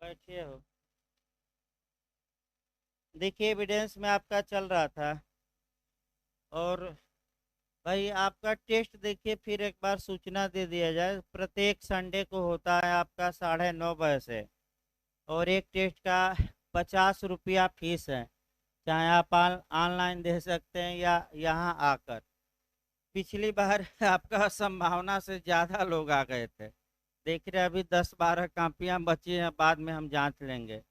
बैठिए हो। देखिए एविडेंस में आपका चल रहा था। और भाई आपका टेस्ट देखिए, फिर एक बार सूचना दे दिया जाए। प्रत्येक संडे को होता है आपका 9:30 बजे से। और एक टेस्ट का 50 रुपया फीस है। चाहे आप ऑनलाइन दे सकते हैं या यहाँ आकर। पिछली बार आपका संभावना से ज़्यादा लोग आ गए थे। देख रहे हैं, अभी 10-12 कापियाँ बची हैं, बाद में हम जांच लेंगे।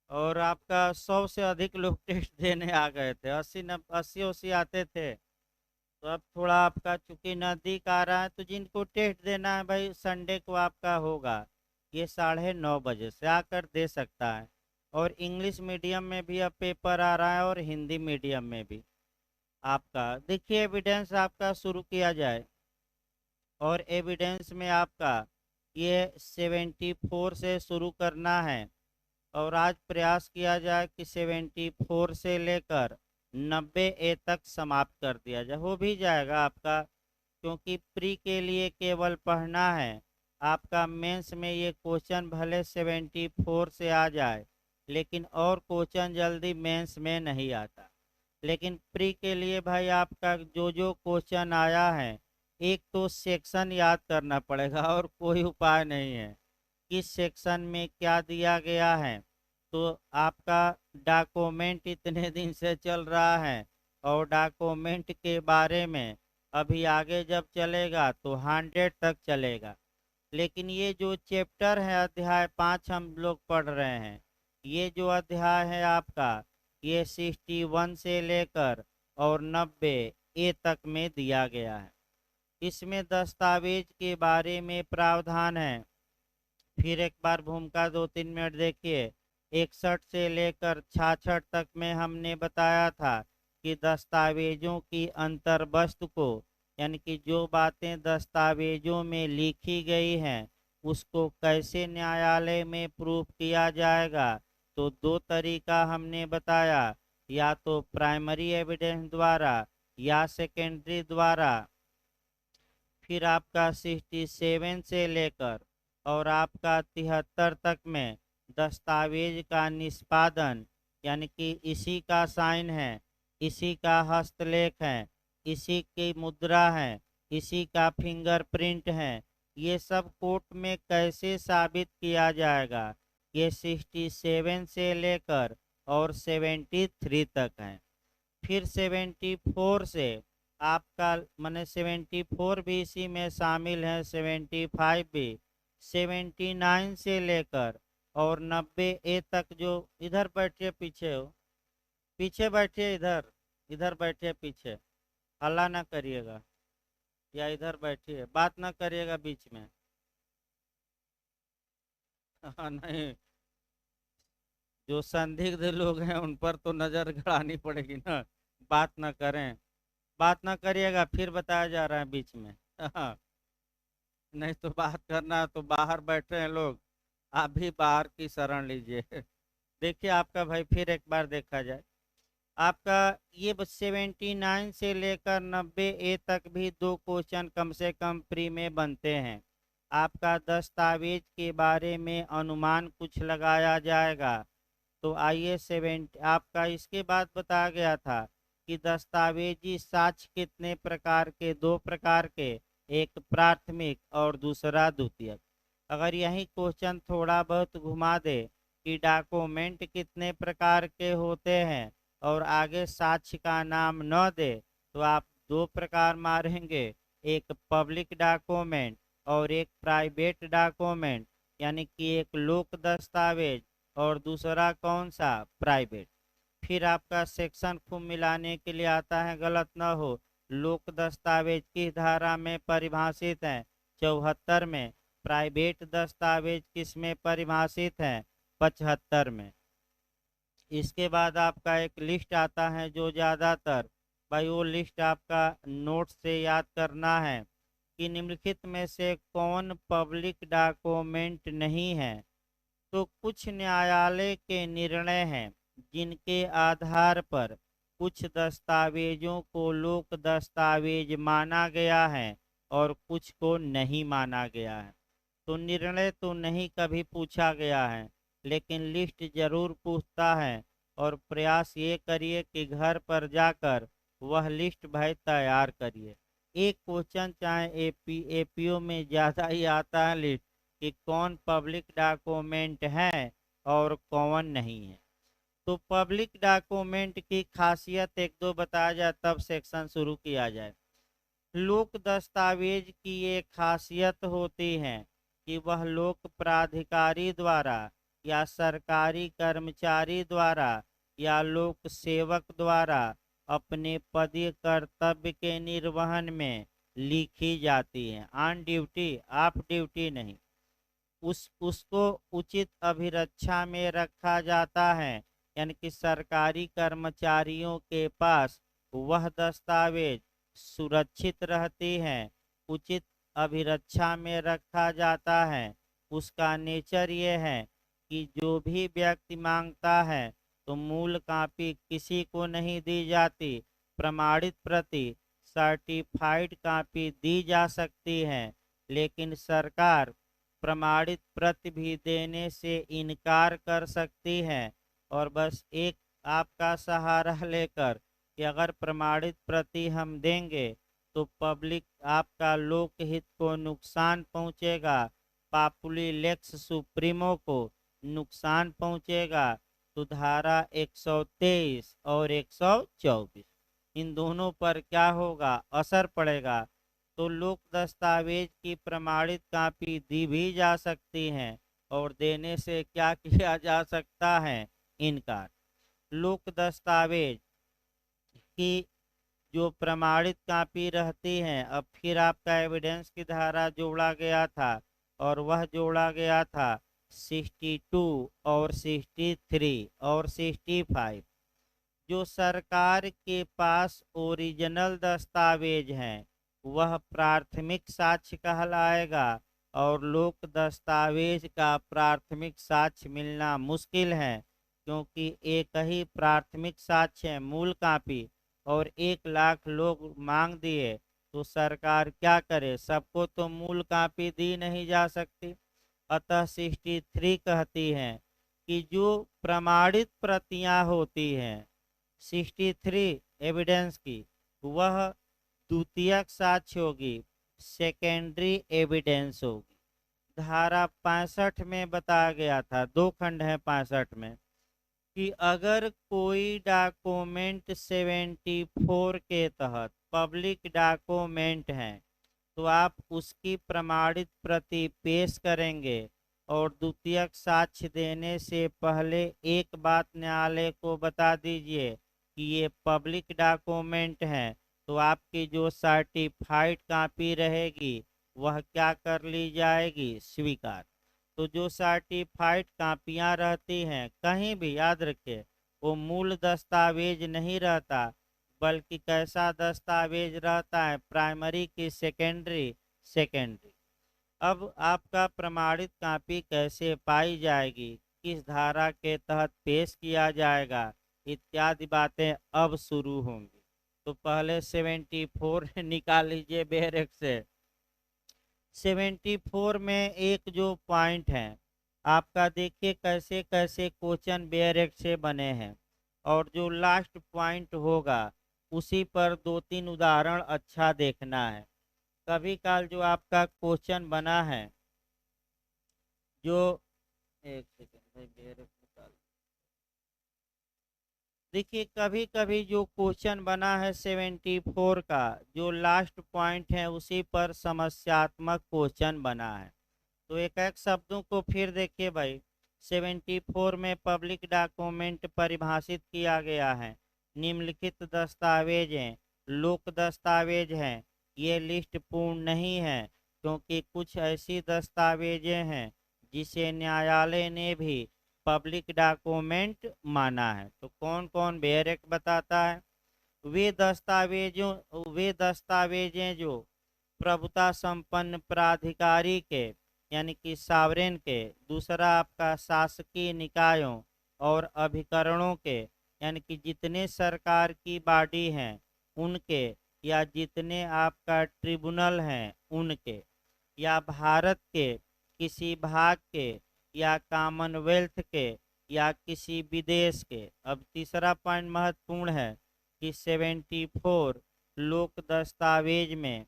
और आपका 100 से अधिक लोग टेस्ट देने आ गए थे। 80 आते थे। तो अब थोड़ा आपका चूंकि नज़दीक आ रहा है, तो जिनको टेस्ट देना है भाई संडे को आपका होगा। ये 9:30 बजे से आकर दे सकता है। और इंग्लिश मीडियम में भी अब पेपर आ रहा है और हिंदी मीडियम में भी। आपका देखिए एविडेंस आपका शुरू किया जाए। और एविडेंस में आपका ये 74 से शुरू करना है। और आज प्रयास किया जाए कि 74 से लेकर 90 तक समाप्त कर दिया जाए। हो भी जाएगा आपका, क्योंकि प्री के लिए केवल पढ़ना है। आपका मेंस में ये क्वेश्चन भले 74 से आ जाए, लेकिन और क्वेश्चन जल्दी मेंस में नहीं आता। लेकिन प्री के लिए भाई आपका जो जो क्वेश्चन आया है, एक तो सेक्शन याद करना पड़ेगा और कोई उपाय नहीं है। किस सेक्शन में क्या दिया गया है। तो आपका डॉक्यूमेंट इतने दिन से चल रहा है। और डॉक्यूमेंट के बारे में अभी आगे जब चलेगा तो 100 तक चलेगा। लेकिन ये जो चैप्टर है, अध्याय 5 हम लोग पढ़ रहे हैं। ये जो अध्याय है आपका, ये 61 से लेकर और 90 तक में दिया गया है। इसमें दस्तावेज के बारे में प्रावधान है। फिर एक बार भूमिका 2-3 मिनट देखिए। 61 से लेकर 66 तक में हमने बताया था कि दस्तावेजों की अंतर्वस्तु को, यानी कि जो बातें दस्तावेजों में लिखी गई हैं, उसको कैसे न्यायालय में प्रूफ किया जाएगा। तो दो तरीका हमने बताया, या तो प्राइमरी एविडेंस द्वारा या सेकेंडरी द्वारा। फिर आपका 67 से लेकर और आपका 73 तक में दस्तावेज का निष्पादन, यानी कि इसी का साइन है, इसी का हस्तलेख है, इसी की मुद्रा है, इसी का फिंगरप्रिंट है। ये सब कोर्ट में कैसे साबित किया जाएगा। ये 67 से लेकर और 73 तक है। फिर 74 से आपका मैंने 74 भी इसी में शामिल है, 75 भी। 79 से लेकर और 90 तक। जो इधर बैठिए, पीछे हो, पीछे बैठिए, इधर इधर बैठिए पीछे। हल्ला ना करिएगा, या इधर बैठिए, बात ना करिएगा बीच में। हाँ नहीं, जो संदिग्ध लोग हैं उन पर तो नजर गड़ानी पड़ेगी ना। बात ना करें, बात ना करिएगा, फिर बताया जा रहा है बीच में। हाँ, नहीं तो बात करना है तो बाहर बैठे हैं लोग। आप भी बाहर की शरण लीजिए। देखिए आपका भाई, फिर एक बार देखा जाए। आपका ये 79 से लेकर 90 तक भी दो क्वेश्चन कम से कम प्री में बनते हैं। आपका दस्तावेज के बारे में अनुमान कुछ लगाया जाएगा। तो आइए 70 आपका इसके बाद बताया गया था कि दस्तावेजी साक्ष्य कितने प्रकार के, दो प्रकार के। एक प्राथमिक और दूसरा द्वितीयक। अगर यही क्वेश्चन थोड़ा बहुत घुमा दे कि डॉक्यूमेंट कितने प्रकार के होते हैं और आगे साक्ष्य का नाम न दे, तो आप दो प्रकार मारेंगे। एक पब्लिक डॉक्यूमेंट और एक प्राइवेट डॉक्यूमेंट, यानी कि एक लोक दस्तावेज और दूसरा कौन सा, प्राइवेट। फिर आपका सेक्शन खूब मिलाने के लिए आता है, गलत ना हो। लोक दस्तावेज किस धारा में परिभाषित है, 74 में। प्राइवेट दस्तावेज किस में परिभाषित है, 75 में। इसके बाद आपका एक लिस्ट आता है जो ज़्यादातर, भाई वो लिस्ट आपका नोट से याद करना है कि निम्नलिखित में से कौन पब्लिक डॉक्यूमेंट नहीं है। तो कुछ न्यायालय के निर्णय हैं जिनके आधार पर कुछ दस्तावेजों को लोक दस्तावेज माना गया है और कुछ को नहीं माना गया है। तो निर्णय तो नहीं कभी पूछा गया है, लेकिन लिस्ट जरूर पूछता है, और प्रयास ये करिए कि घर पर जाकर वह लिस्ट भाई तैयार करिए। एक क्वेश्चन चाहे एपीओ में ज़्यादा ही आता है लिस्ट कि कौन पब्लिक डॉक्यूमेंट है और कौन नहीं है। तो पब्लिक डॉक्यूमेंट की खासियत एक दो बताया जाए तब सेक्शन शुरू किया जाए। लोक दस्तावेज की ये खासियत होती है कि वह लोक प्राधिकारी द्वारा या सरकारी कर्मचारी द्वारा या लोक सेवक द्वारा अपने पदीय कर्तव्य के निर्वहन में लिखी जाती है। ऑन ड्यूटी, ऑफ ड्यूटी नहीं। उसको उचित अभिरक्षा में रखा जाता है, यानी कि सरकारी कर्मचारियों के पास वह दस्तावेज सुरक्षित रहती हैं, उचित अभिरक्षा में रखा जाता है। उसका नेचर ये है कि जो भी व्यक्ति मांगता है तो मूल कॉपी किसी को नहीं दी जाती, प्रमाणित प्रति सर्टिफाइड कॉपी दी जा सकती है, लेकिन सरकार प्रमाणित प्रति भी देने से इनकार कर सकती है। और बस एक आपका सहारा लेकर कि अगर प्रमाणित प्रति हम देंगे तो पब्लिक आपका लोकहित को नुकसान पहुंचेगा, पापुली लेक्स सुप्रीमो को नुकसान पहुंचेगा। तो धारा 123 और 124 इन दोनों पर क्या होगा, असर पड़ेगा। तो लोक दस्तावेज की प्रमाणित कॉपी दी भी जा सकती है, और देने से क्या किया जा सकता है, इनकार। लोक दस्तावेज की जो प्रमाणित कॉपी रहती है, अब फिर आपका एविडेंस की धारा जोड़ा गया था, और वह जोड़ा गया था 62 और 63 और 65। जो सरकार के पास ओरिजिनल दस्तावेज हैं वह प्राथमिक साक्ष्य कहलाएगा, और लोक दस्तावेज का प्राथमिक साक्ष्य मिलना मुश्किल है, क्योंकि एक ही प्राथमिक साक्ष्य है, मूल कॉपी, और 1 लाख लोग मांग दिए तो सरकार क्या करे, सबको तो मूल कॉपी दी नहीं जा सकती। अतः 63 कहती है कि जो प्रमाणित प्रतियां होती हैं 63 एविडेंस की, वह द्वितीयक साक्ष्य होगी, सेकेंडरी एविडेंस होगी। धारा 65 में बताया गया था, 2 खंड है 65 में, कि अगर कोई डॉक्यूमेंट 74 के तहत पब्लिक डॉक्यूमेंट है तो आप उसकी प्रमाणित प्रति पेश करेंगे, और द्वितीयक साक्ष्य देने से पहले एक बात न्यायालय को बता दीजिए कि ये पब्लिक डॉक्यूमेंट हैं, तो आपकी जो सर्टिफाइड कॉपी रहेगी वह क्या कर ली जाएगी, स्वीकार। तो जो सर्टिफाइड कापियां रहती हैं कहीं भी याद रखिए, वो मूल दस्तावेज नहीं रहता, बल्कि कैसा दस्तावेज रहता है, प्राइमरी की सेकेंडरी, सेकेंडरी। अब आपका प्रमाणित कॉपी कैसे पाई जाएगी, किस धारा के तहत पेश किया जाएगा, इत्यादि बातें अब शुरू होंगी। तो पहले 74 निकाल लीजिए बेहरेक से। 74 में एक जो पॉइंट है आपका, देखिए कैसे कैसे क्वेश्चन बेयरेक्ट से बने हैं, और जो लास्ट पॉइंट होगा उसी पर 2-3 उदाहरण अच्छा देखना है। कभी काल जो आपका क्वेश्चन बना है, जो एक सेकंड भाई बेयरेक्ट निकाल, देखिए कभी कभी जो क्वेश्चन बना है 74 का, जो लास्ट पॉइंट है उसी पर समस्यात्मक क्वेश्चन बना है। तो एक एक शब्दों को फिर देखिए भाई। 74 में पब्लिक डॉक्यूमेंट परिभाषित किया गया है, निम्नलिखित दस्तावेज हैं, लोक दस्तावेज हैं। ये लिस्ट पूर्ण नहीं है, क्योंकि कुछ ऐसी दस्तावेजें हैं जिसे न्यायालय ने भी पब्लिक डॉक्यूमेंट माना है। तो कौन कौन, बेहरेक बताता है, वे दस्तावेजें जो प्रभुता संपन्न प्राधिकारी के, यानी कि सावरेन के, दूसरा आपका शासकीय निकायों और अभिकरणों के, यानी कि जितने सरकार की बॉडी हैं उनके, या जितने आपका ट्रिब्यूनल हैं उनके, या भारत के किसी भाग के, या कॉमनवेल्थ के या किसी विदेश के। अब तीसरा पॉइंट महत्वपूर्ण है कि 74 लोक दस्तावेज में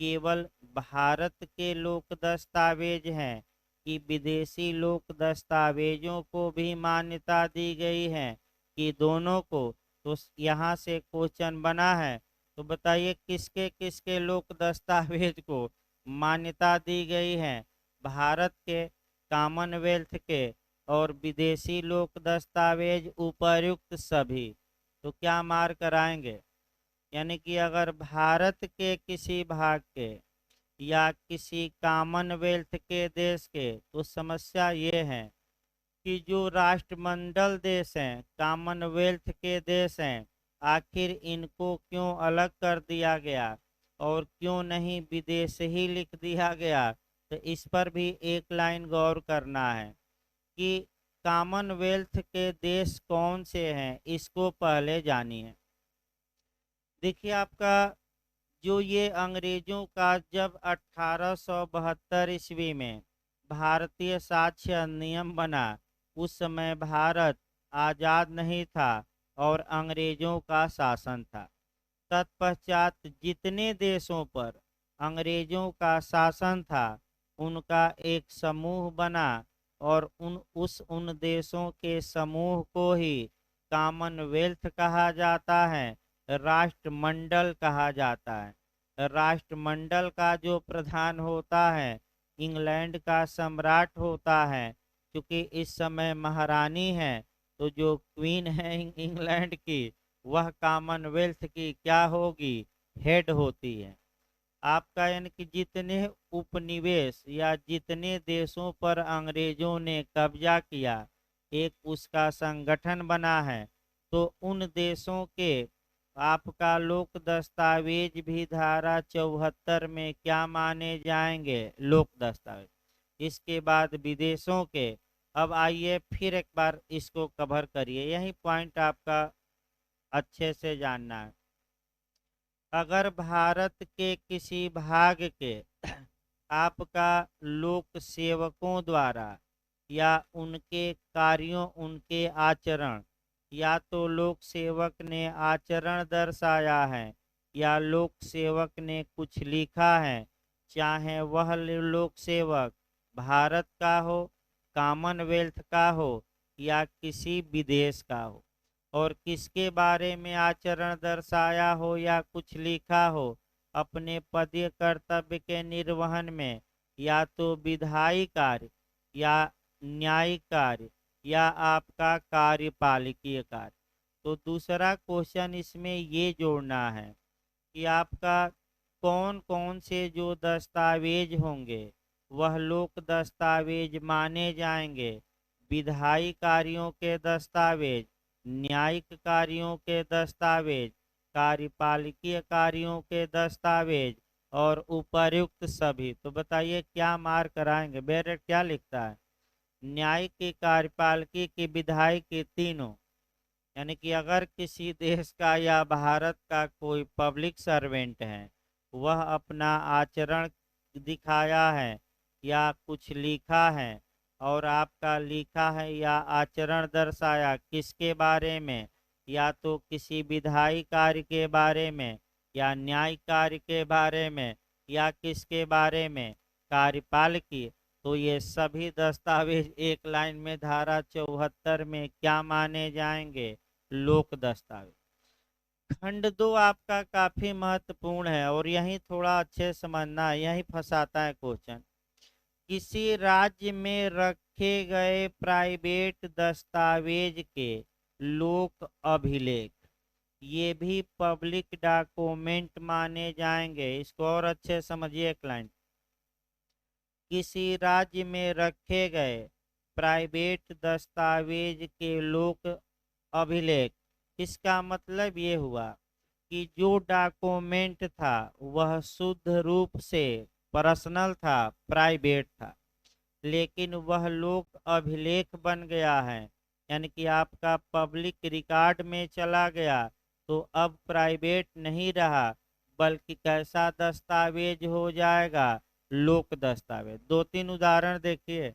केवल भारत के लोक दस्तावेज हैं कि विदेशी लोक दस्तावेजों को भी मान्यता दी गई है कि दोनों को। तो यहाँ से क्वेश्चन बना है, तो बताइए किसके किसके लोक दस्तावेज को मान्यता दी गई है? भारत के, कॉमनवेल्थ के और विदेशी लोक दस्तावेज उपर्युक्त सभी। तो क्या मार्क कराएंगे? यानी कि अगर भारत के किसी भाग के या किसी कॉमनवेल्थ के देश के, तो समस्या ये है कि जो राष्ट्रमंडल देश हैं, कॉमनवेल्थ के देश हैं, आखिर इनको क्यों अलग कर दिया गया और क्यों नहीं विदेश ही लिख दिया गया? तो इस पर भी एक लाइन गौर करना है कि कॉमनवेल्थ के देश कौन से हैं, इसको पहले जानिए। देखिए आपका जो ये अंग्रेजों का जब 1872 ईस्वी में भारतीय साक्ष्य अधिनियम बना, उस समय भारत आज़ाद नहीं था और अंग्रेजों का शासन था। तत्पश्चात जितने देशों पर अंग्रेजों का शासन था, उनका एक समूह बना और उन देशों के समूह को ही कॉमनवेल्थ कहा जाता है, राष्ट्रमंडल कहा जाता है। राष्ट्रमंडल का जो प्रधान होता है, इंग्लैंड का सम्राट होता है। क्योंकि इस समय महारानी है, तो जो क्वीन है इंग्लैंड की, वह कॉमनवेल्थ की क्या होगी? हेड होती है। आपका यानी कि जितने उपनिवेश या जितने देशों पर अंग्रेजों ने कब्जा किया, एक उसका संगठन बना है। तो उन देशों के आपका लोक दस्तावेज भी धारा 74 में क्या माने जाएंगे? लोक दस्तावेज। इसके बाद विदेशों के। अब आइए फिर एक बार इसको कवर करिए, यही पॉइंट आपका अच्छे से जानना है। अगर भारत के किसी भाग के आपका लोक सेवकों द्वारा या उनके कार्यों, उनके आचरण, या तो लोक सेवक ने आचरण दर्शाया है या लोक सेवक ने कुछ लिखा है, चाहे वह लोक सेवक भारत का हो, कॉमनवेल्थ का हो या किसी विदेश का हो, और किसके बारे में आचरण दर्शाया हो या कुछ लिखा हो, अपने पदीय कर्तव्य के निर्वहन में, या तो विधायी कार्य या न्यायिक कार्य या आपका कार्यपालिकीय कार्य। तो दूसरा क्वेश्चन इसमें ये जोड़ना है कि आपका कौन कौन से जो दस्तावेज होंगे वह लोक दस्तावेज माने जाएंगे? विधायी कार्यों के दस्तावेज, न्यायिक कार्यों के दस्तावेज, कार्यपालिकीय कार्यों के दस्तावेज और उपर्युक्त सभी। तो बताइए क्या मार्क कराएंगे? बैरेट क्या लिखता है? न्यायिक की, कार्यपालिकी की, विधायी की, तीनों। यानी कि अगर किसी देश का या भारत का कोई पब्लिक सर्वेंट है, वह अपना आचरण दिखाया है या कुछ लिखा है, और आपका लिखा है या आचरण दर्शाया किसके बारे में? या तो किसी विधायी कार्य के बारे में या न्यायिक कार्य के बारे में या किसके बारे में? कार्यपालिकी। तो ये सभी दस्तावेज एक लाइन में धारा 74 में क्या माने जाएंगे? लोक दस्तावेज। खंड 2 आपका काफी महत्वपूर्ण है और यही थोड़ा अच्छे समझना है, यही फंसाता है क्वेश्चन। किसी राज्य में रखे गए प्राइवेट दस्तावेज के लोक अभिलेख, ये भी पब्लिक डॉक्यूमेंट माने जाएंगे। इसको और अच्छे समझिए, क्लाइंट। किसी राज्य में रखे गए प्राइवेट दस्तावेज के लोक अभिलेख, इसका मतलब ये हुआ कि जो डॉक्यूमेंट था वह शुद्ध रूप से पर्सनल था, प्राइवेट था, लेकिन वह लोक अभिलेख बन गया है, यानी कि आपका पब्लिक रिकॉर्ड में चला गया। तो अब प्राइवेट नहीं रहा, बल्कि कैसा दस्तावेज हो जाएगा? लोक दस्तावेज। दो तीन उदाहरण देखिए।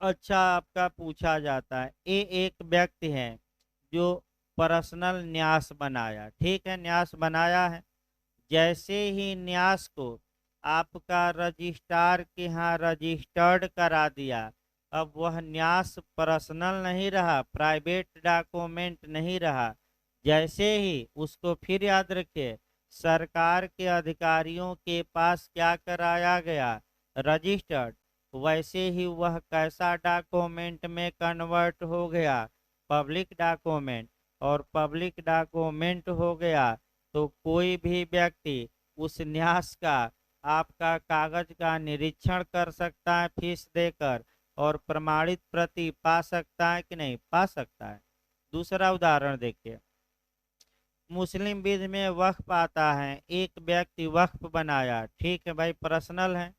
अच्छा आपका पूछा जाता है। ये एक व्यक्ति है जो पर्सनल न्यास बनाया, ठीक है, न्यास बनाया है। जैसे ही न्यास को आपका रजिस्ट्रार के यहाँ रजिस्टर्ड करा दिया, अब वह न्यास पर्सनल नहीं रहा, प्राइवेट डॉक्यूमेंट नहीं रहा। जैसे ही उसको, फिर याद रखिए, सरकार के अधिकारियों के पास क्या कराया गया, रजिस्टर्ड, वैसे ही वह कैसा डॉक्यूमेंट में कन्वर्ट हो गया, पब्लिक डॉक्यूमेंट। और पब्लिक डॉक्यूमेंट हो गया तो कोई भी व्यक्ति उस न्यास का, आपका कागज का निरीक्षण कर सकता है फीस देकर, और प्रमाणित प्रति पा सकता है कि नहीं पा सकता है। दूसरा उदाहरण देखिए, मुस्लिम विधि में वक्फ आता है। एक व्यक्ति वक्फ बनाया, ठीक है भाई, पर्सनल है।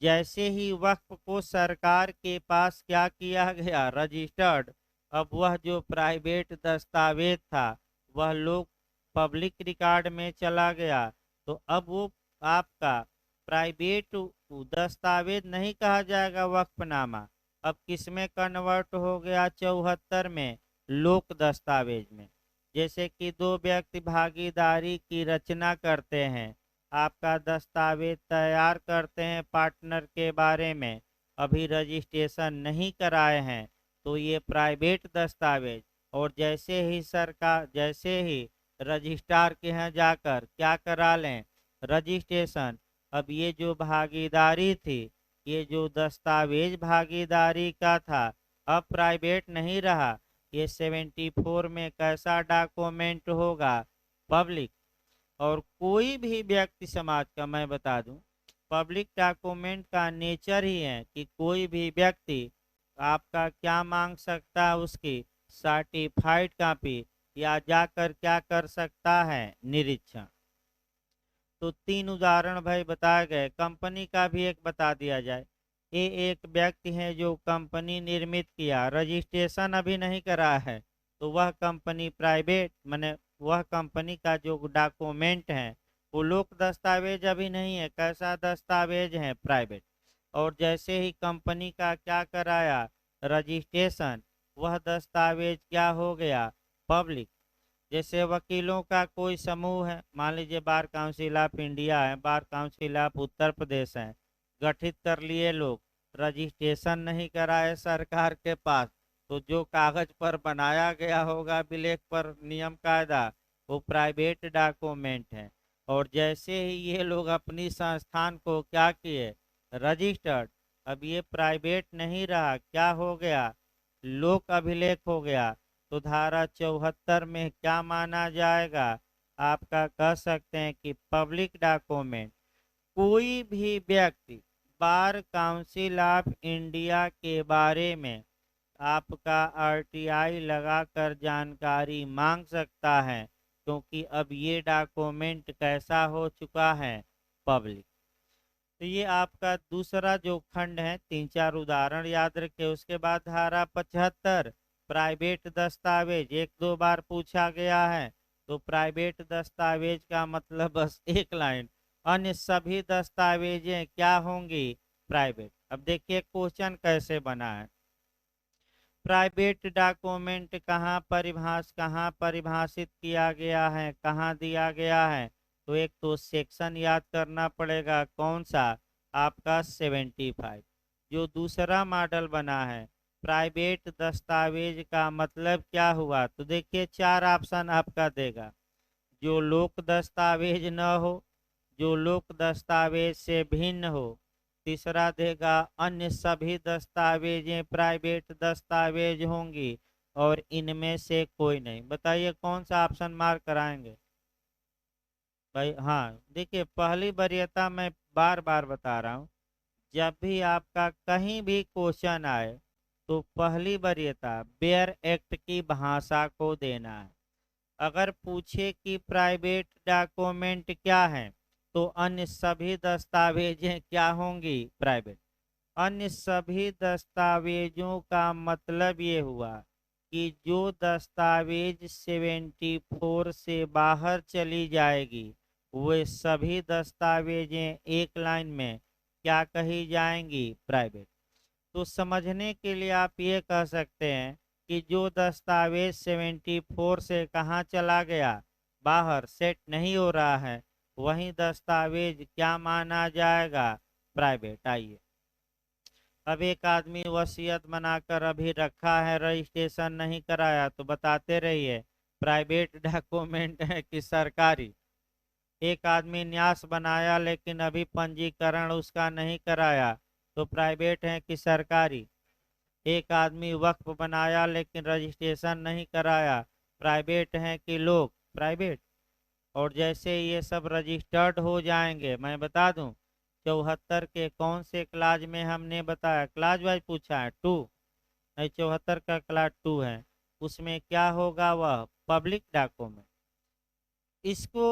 जैसे ही वक्फ को सरकार के पास क्या किया गया, रजिस्टर्ड, अब वह जो प्राइवेट दस्तावेज था वह लोग पब्लिक रिकॉर्ड में चला गया। तो अब वो आपका प्राइवेट दस्तावेज नहीं कहा जाएगा वक्फनामा, अब किस में कन्वर्ट हो गया, 74 में, लोक दस्तावेज में। जैसे कि दो व्यक्ति भागीदारी की रचना करते हैं, आपका दस्तावेज तैयार करते हैं पार्टनर के बारे में, अभी रजिस्ट्रेशन नहीं कराए हैं, तो ये प्राइवेट दस्तावेज। और जैसे ही रजिस्ट्रार के यहाँ जाकर क्या करा लें, रजिस्ट्रेशन, अब ये जो भागीदारी थी, ये जो दस्तावेज भागीदारी का था, अब प्राइवेट नहीं रहा, ये 74 में कैसा डॉक्यूमेंट होगा, पब्लिक। और कोई भी व्यक्ति समाज का, मैं बता दूं, पब्लिक डॉक्यूमेंट का नेचर ही है कि कोई भी व्यक्ति आपका क्या मांग सकता है, उसकी सर्टिफाइड कॉपी, या जाकर क्या कर सकता है, निरीक्षण। तो तीन उदाहरण भाई बताए गए। कंपनी का भी एक बता दिया जाए। ये एक व्यक्ति है जो कंपनी निर्मित किया, रजिस्ट्रेशन अभी नहीं करा है, तो वह कंपनी प्राइवेट, माने वह कंपनी का जो डॉक्यूमेंट है वो लोक दस्तावेज अभी नहीं है, कैसा दस्तावेज है, प्राइवेट। और जैसे ही कंपनी का क्या कराया, रजिस्ट्रेशन, वह दस्तावेज क्या हो गया, पब्लिक। जैसे वकीलों का कोई समूह है, मान लीजिए बार काउंसिल ऑफ इंडिया है, bar council of Uttar Pradesh है, गठित कर लिए लोग, रजिस्ट्रेशन नहीं कराए सरकार के पास, तो जो कागज पर बनाया गया होगा विलेख पर नियम कायदा, वो प्राइवेट डॉक्यूमेंट है। और जैसे ही ये लोग अपनी संस्थान को क्या किए, रजिस्टर्ड, अब ये प्राइवेट नहीं रहा, क्या हो गया, लोक अभिलेख हो गया। तो धारा 74 में क्या माना जाएगा, आपका कह सकते हैं कि पब्लिक डॉक्यूमेंट। कोई भी व्यक्ति बार काउंसिल ऑफ इंडिया के बारे में आपका आरटीआई लगाकर जानकारी मांग सकता है, क्योंकि अब ये डॉक्यूमेंट कैसा हो चुका है, पब्लिक। तो ये आपका दूसरा जो खंड है, तीन चार उदाहरण याद रखे। उसके बाद धारा 75, प्राइवेट दस्तावेज, एक दो बार पूछा गया है, तो प्राइवेट दस्तावेज का मतलब बस एक लाइन, अन्य सभी दस्तावेजें क्या होंगी, प्राइवेट। अब देखिए क्वेश्चन कैसे बना है, प्राइवेट डॉक्यूमेंट कहाँ परिभाषित किया गया है, कहाँ दिया गया है। तो एक तो सेक्शन याद करना पड़ेगा, कौन सा, आपका 75। जो दूसरा मॉडल बना है, प्राइवेट दस्तावेज का मतलब क्या हुआ, तो देखिए चार ऑप्शन आपका देगा, जो लोक दस्तावेज न हो, जो लोक दस्तावेज से भिन्न हो, तीसरा देगा अन्य सभी दस्तावेजें प्राइवेट दस्तावेज होंगी, और इनमें से कोई नहीं। बताइए कौन सा ऑप्शन मार्क कराएंगे भाई। हाँ देखिए, पहली वरीयता मैं बार बार बता रहा हूँ, जब भी आपका कहीं भी क्वेश्चन आए तो पहली वरीयता बेयर एक्ट की भाषा को देना है। अगर पूछे कि प्राइवेट डॉक्यूमेंट क्या है, तो अन्य सभी दस्तावेजें क्या होंगी, प्राइवेट। अन्य सभी दस्तावेजों का मतलब ये हुआ कि जो दस्तावेज 74 से बाहर चली जाएगी, वे सभी दस्तावेजें एक लाइन में क्या कही जाएंगी, प्राइवेट। तो समझने के लिए आप ये कह सकते हैं कि जो दस्तावेज 74 से कहाँ चला गया, बाहर सेट नहीं हो रहा है, वही दस्तावेज क्या माना जाएगा, प्राइवेट। आइए, अब एक आदमी वसीयत बनाकर अभी रखा है, रजिस्ट्रेशन नहीं कराया, तो बताते रहिए प्राइवेट डॉक्यूमेंट है कि सरकारी। एक आदमी न्यास बनाया लेकिन अभी पंजीकरण उसका नहीं कराया, तो प्राइवेट है कि सरकारी। एक आदमी वक्फ बनाया लेकिन रजिस्ट्रेशन नहीं कराया, प्राइवेट है कि लोग, प्राइवेट। और जैसे ये सब रजिस्टर्ड हो जाएंगे, मैं बता दूं 74 के कौन से क्लाज में हमने बताया, क्लाज वाइज पूछा है, 2 नहीं, 74 का क्लास 2 है, उसमें क्या होगा, वह पब्लिक डॉक्यूमेंट। इसको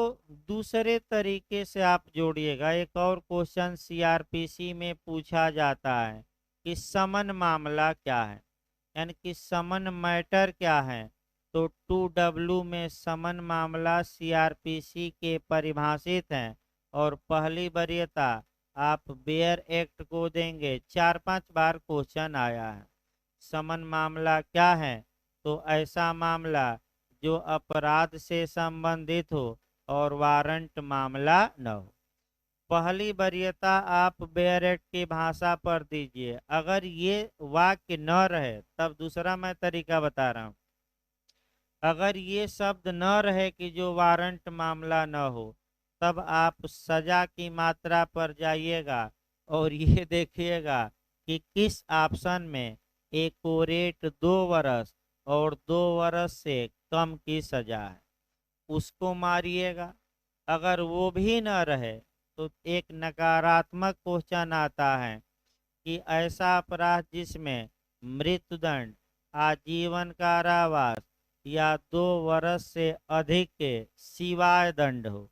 दूसरे तरीके से आप जोड़िएगा, एक और क्वेश्चन सीआरपीसी में पूछा जाता है कि समन मामला क्या है, यानी कि समन मैटर क्या है। तो 2W में समन मामला सीआरपीसी के परिभाषित हैं, और पहली वरीयता आप बेयर एक्ट को देंगे। 4-5 बार क्वेश्चन आया है। समन मामला क्या है, तो ऐसा मामला जो अपराध से संबंधित हो और वारंट मामला न हो। पहली वरीयता आप बेयर एक्ट की भाषा पर दीजिए। अगर ये वाक्य न रहे, तब दूसरा मैं तरीका बता रहा हूँ, अगर ये शब्द न रहे कि जो वारंट मामला न हो, तब आप सजा की मात्रा पर जाइएगा और ये देखिएगा कि किस ऑप्शन में एकोरेट 2 वर्ष और 2 वर्ष से कम की सजा है, उसको मारिएगा। अगर वो भी न रहे, तो एक नकारात्मक क्वेश्चन आता है कि ऐसा अपराध जिसमें मृत्युदंड, आजीवन कारावास या 2 वर्ष से अधिक के सिवाय दंड हो।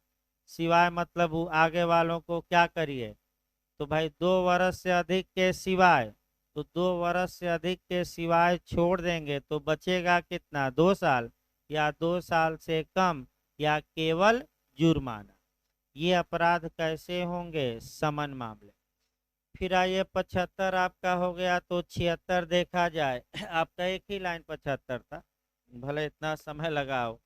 सिवाय मतलब वो आगे वालों को क्या करिए, तो भाई 2 वर्ष से अधिक के सिवाय, तो 2 वर्ष से अधिक के सिवाय छोड़ देंगे तो बचेगा कितना, 2 साल, या 2 साल से कम, या केवल जुर्माना। ये अपराध कैसे होंगे, समन मामले। फिर आइए 75 आपका हो गया, तो 76 देखा जाए। आपका एक ही लाइन 75 था, भले इतना समय लगा हो।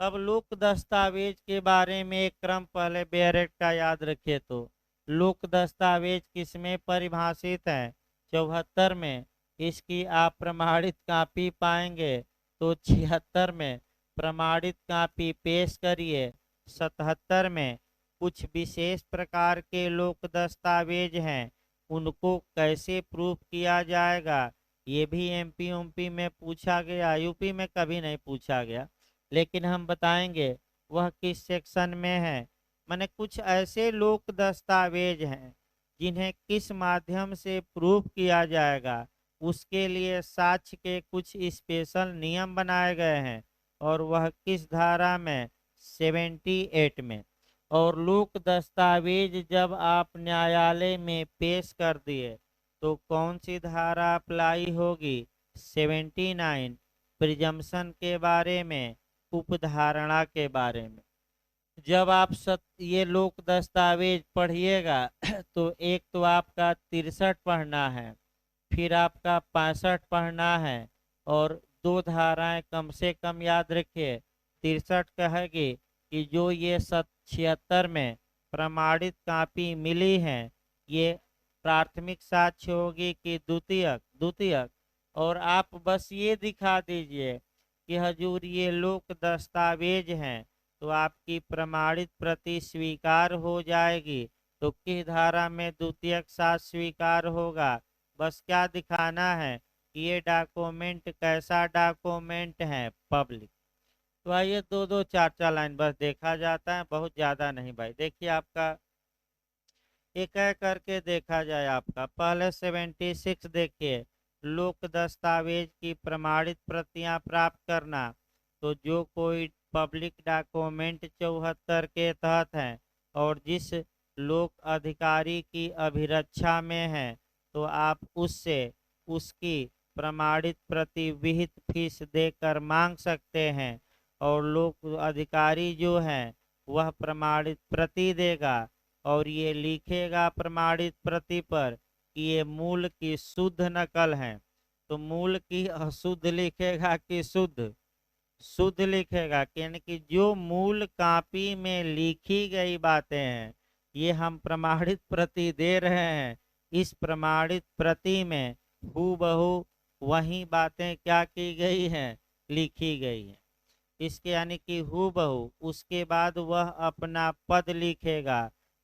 अब लोक दस्तावेज के बारे में एक क्रम पहले बेयर एक्ट का याद रखिए। तो लोक दस्तावेज किसमें परिभाषित है, 74 में। इसकी आप प्रमाणित कापी पाएंगे तो 76 में प्रमाणित कापी पेश करिए। 77 में कुछ विशेष प्रकार के लोक दस्तावेज हैं, उनको कैसे प्रूफ किया जाएगा, ये भी एमपी यूपी में पूछा गया, यूपी में कभी नहीं पूछा गया, लेकिन हम बताएंगे वह किस सेक्शन में है। माने कुछ ऐसे लोक दस्तावेज हैं जिन्हें किस माध्यम से प्रूफ किया जाएगा, उसके लिए साक्ष्य के कुछ स्पेशल नियम बनाए गए हैं, और वह किस धारा में, 78 में। और लोक दस्तावेज जब आप न्यायालय में पेश कर दिए तो कौन सी धारा अप्लाई होगी, 79, प्रिजम्पशन के बारे में, उपधारणा के बारे में। जब आप ये लोक दस्तावेज पढ़िएगा तो एक तो आपका 63 पढ़ना है, फिर आपका 65 पढ़ना है, और 2 धाराएं कम से कम याद रखिए। 63 कहेगी कि जो ये 76 में प्रमाणित कापी मिली है, ये प्राथमिक साक्ष्य होगी कि द्वितीयक, द्वितीयक। और आप बस ये दिखा दीजिए कि हजूर ये लोक दस्तावेज हैं, तो आपकी प्रमाणित प्रति स्वीकार हो जाएगी। तो किस धारा में द्वितीयक साक्ष्य स्वीकार होगा, बस क्या दिखाना है कि ये डॉक्यूमेंट कैसा डॉक्यूमेंट है, पब्लिक। तो आइए 2-2 4-4 लाइन बस देखा जाता है, बहुत ज़्यादा नहीं भाई। देखिए आपका एक एक करके देखा जाए। आपका पहले 76 देखिए, लोक दस्तावेज की प्रमाणित प्रतियां प्राप्त करना। तो जो कोई पब्लिक डॉक्यूमेंट 74 के तहत है और जिस लोक अधिकारी की अभिरक्षा में है, तो आप उससे उसकी प्रमाणित प्रति विहित फीस देकर मांग सकते हैं, और लोक अधिकारी जो है वह प्रमाणित प्रति देगा और ये लिखेगा प्रमाणित प्रति पर कि ये मूल की शुद्ध नकल है, तो मूल की अशुद्ध लिखेगा कि शुद्ध? शुद्ध लिखेगा, यानी कि जो मूल कॉपी में लिखी गई बातें हैं ये हम प्रमाणित प्रति दे रहे हैं। इस प्रमाणित प्रति में हूबहू वही बातें क्या की गई हैं, लिखी गई हैं। इसके यानी कि हूबहू उसके बाद वह अपना पद लिखेगा